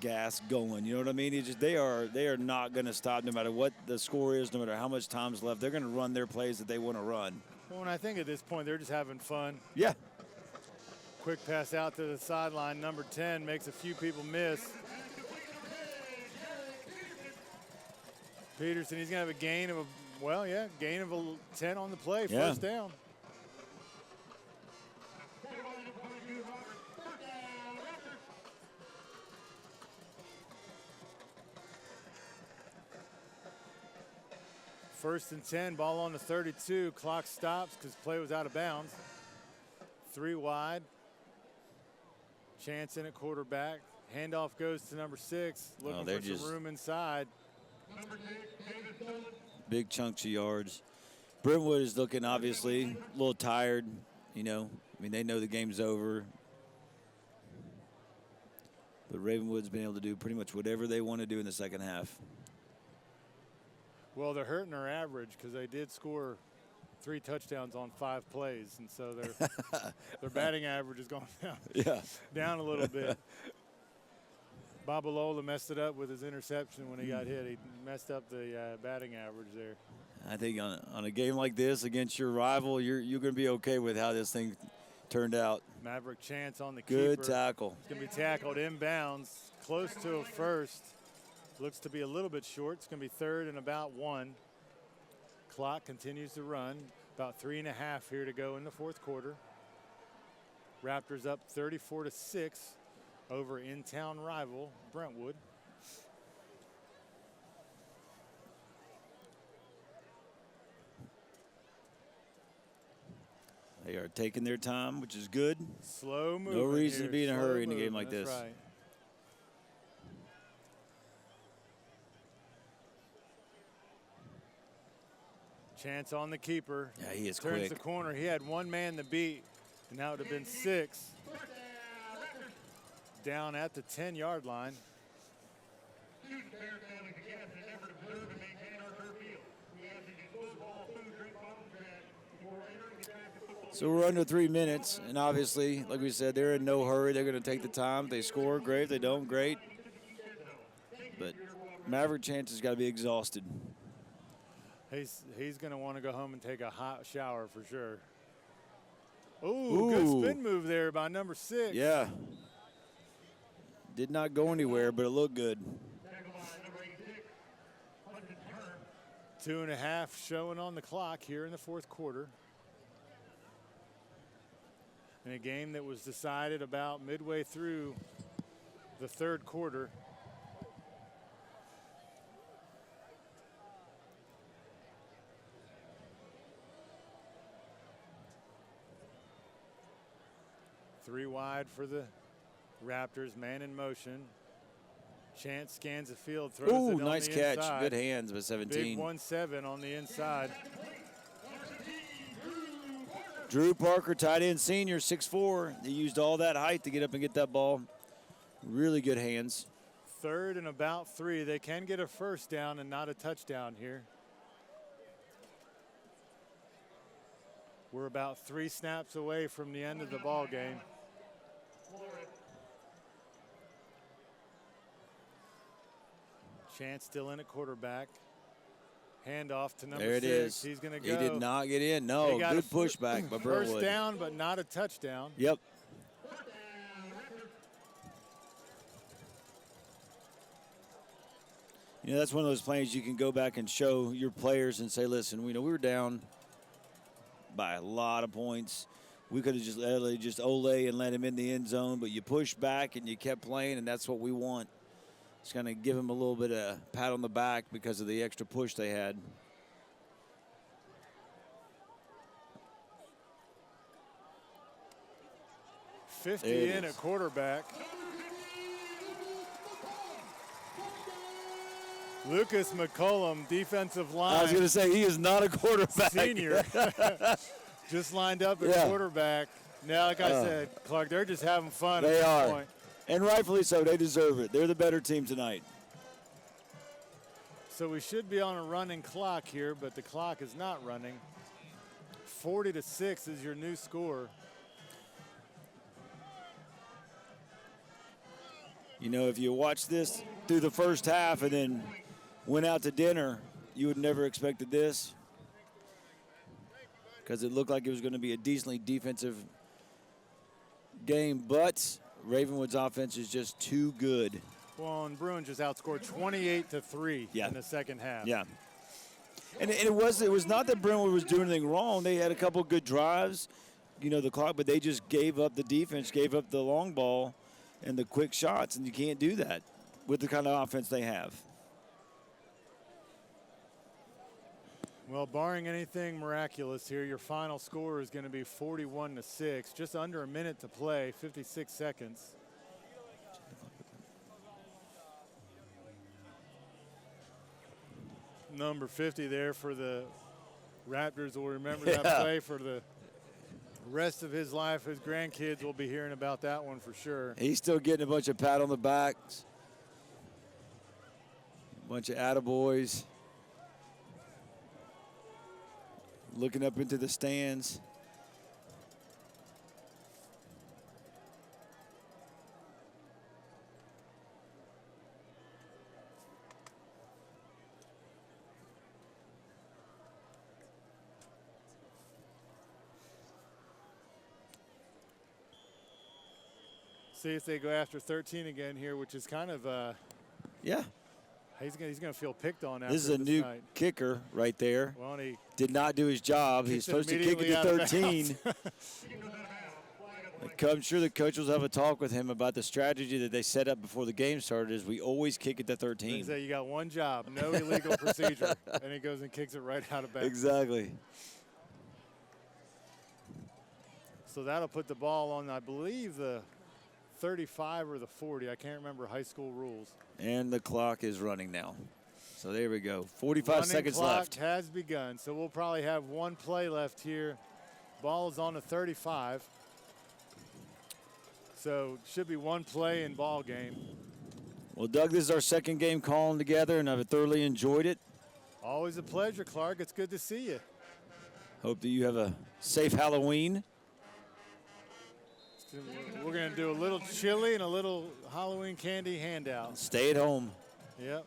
gas going. You know what I mean? They are not going to stop no matter what the score is, no matter how much time's left. They're going to run their plays that they want to run. Well, and I think at this point they're just having fun. Yeah. Quick pass out to the sideline. Number 10 makes a few people miss. Peterson, he's going to have a gain of gain of 10 on the play. First down. First and 10, ball on the 32. Clock stops because play was out of bounds. 3 wide. Chance in at quarterback. Handoff goes to number 6. Looking for some room inside. Big chunks of yards. Brentwood is looking obviously a little tired. They know the game's over. But Ravenwood's been able to do pretty much whatever they want to do in the second half. Well, they're hurting their average because they did score 3 touchdowns on 5 plays, and so their batting average has gone down a little bit. Babalola messed it up with his interception when he got hit. He messed up the batting average there. I think on a game like this against your rival, you're going to be okay with how this thing turned out. Maverick Chance on the keeper. Good tackle. It's going to be tackled inbounds, close to a first. Looks to be a little bit short. It's going to be 3rd and about 1. Clock continues to run. About 3.5 here to go in the fourth quarter. Raptors up 34-6 over in-town rival Brentwood. They are taking their time, which is good. Slow moving. No reason to be in a hurry in a game like this. That's right. Chance on the keeper. Yeah, he is Turns quick. the corner. He had 1 man to beat, and that would have been 6. Down at the 10-yard line. So we're under 3 minutes, and obviously, like we said, they're in no hurry. They're going to take the time. If they score, great. If they don't, great. But Maverick Chance has got to be exhausted. He's going to want to go home and take a hot shower for sure. Ooh, good spin move there by number 6. Yeah. Did not go anywhere, but it looked good. 2.5 showing on the clock here in the fourth quarter. In a game that was decided about midway through the third quarter. Three wide for the Raptors, man in motion. Chance scans the field, throws it on the inside. Ooh, nice catch. Good hands by 17. Big 1-7 on the inside. Drew Parker, tight end senior, 6'4". He used all that height to get up and get that ball. Really good hands. 3rd and about 3. They can get a first down and not a touchdown here. We're about 3 snaps away from the end of the ball game. Chance still in at quarterback. Handoff to number 6. There it is. He's going to go. He did not get in. No, good pushback by Brentwood. First down, but not a touchdown. Yep. You know, that's one of those plays you can go back and show your players and say, listen, we were down by a lot of points. We could have just ole and let him in the end zone, but you pushed back and you kept playing, and that's what we want. It's going to give him a little bit of a pat on the back because of the extra push they had. $50 in at quarterback. Lucas McCollum, defensive line. I was going to say, he is not a quarterback. Senior. Just lined up at quarterback. Now, like I said, Clarke, they're just having fun at this point. And rightfully so. They deserve it. They're the better team tonight. So we should be on a running clock here, but the clock is not running. 40-6 is your new score. You know, if you watch this through the first half and then went out to dinner, you would never expected this, because it looked like it was going to be a decently defensive game, but Ravenwood's offense is just too good. Well, and Bruin just outscored 28-3 in the second half. Yeah. And it was not that Brentwood was doing anything wrong. They had a couple good drives, you know, the clock, but they just gave up the defense, gave up the long ball and the quick shots, and you can't do that with the kind of offense they have. Well, barring anything miraculous here, your final score is going to be 41-6, just under a minute to play, 56 seconds. Number 50 there for the Raptors will remember that play for the rest of his life. His grandkids will be hearing about that one for sure. He's still getting a bunch of pat on the backs, a bunch of attaboys. Looking up into the stands. See if they go after 13 again here, which is kind of yeah. He's gonna feel picked on after this is a new night. kicker right there. Well, he did not do his job. He's supposed to kick it to 13. I'm sure the coach will have a talk with him about the strategy that they set up before the game started. Is we always kick it to 13. Say you got one job, no illegal procedure, and he goes and kicks it right out of bounds. Exactly. So that'll put the ball on, I believe, the 35 or the 40. I can't remember high school rules. And the clock is running now. So there we go. 45 running seconds clock left. Has begun. So we'll probably have one play left here. Ball is on the 35. So should be one play in ball game. Well, Doug, this is our second game calling together, and I've thoroughly enjoyed it. Always a pleasure, Clarke. It's good to see you. Hope that you have a safe Halloween. We're going to do a little chili and a little Halloween candy handout. Stay at home. Yep.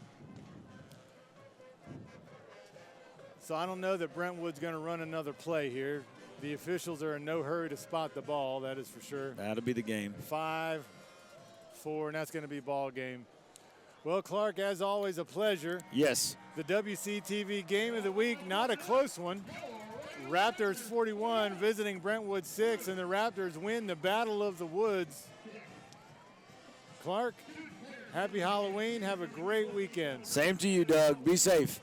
So I don't know that Brentwood's going to run another play here. The officials are in no hurry to spot the ball, that is for sure. That'll be the game. 5-4, and that's going to be ball game. Well, Clarke, as always, a pleasure. Yes. The WCTV game of the week, not a close one. Raptors 41 visiting Brentwood 6, and the Raptors win the Battle of the Woods. Clarke, happy Halloween. Have a great weekend. Same to you, Doug. Be safe.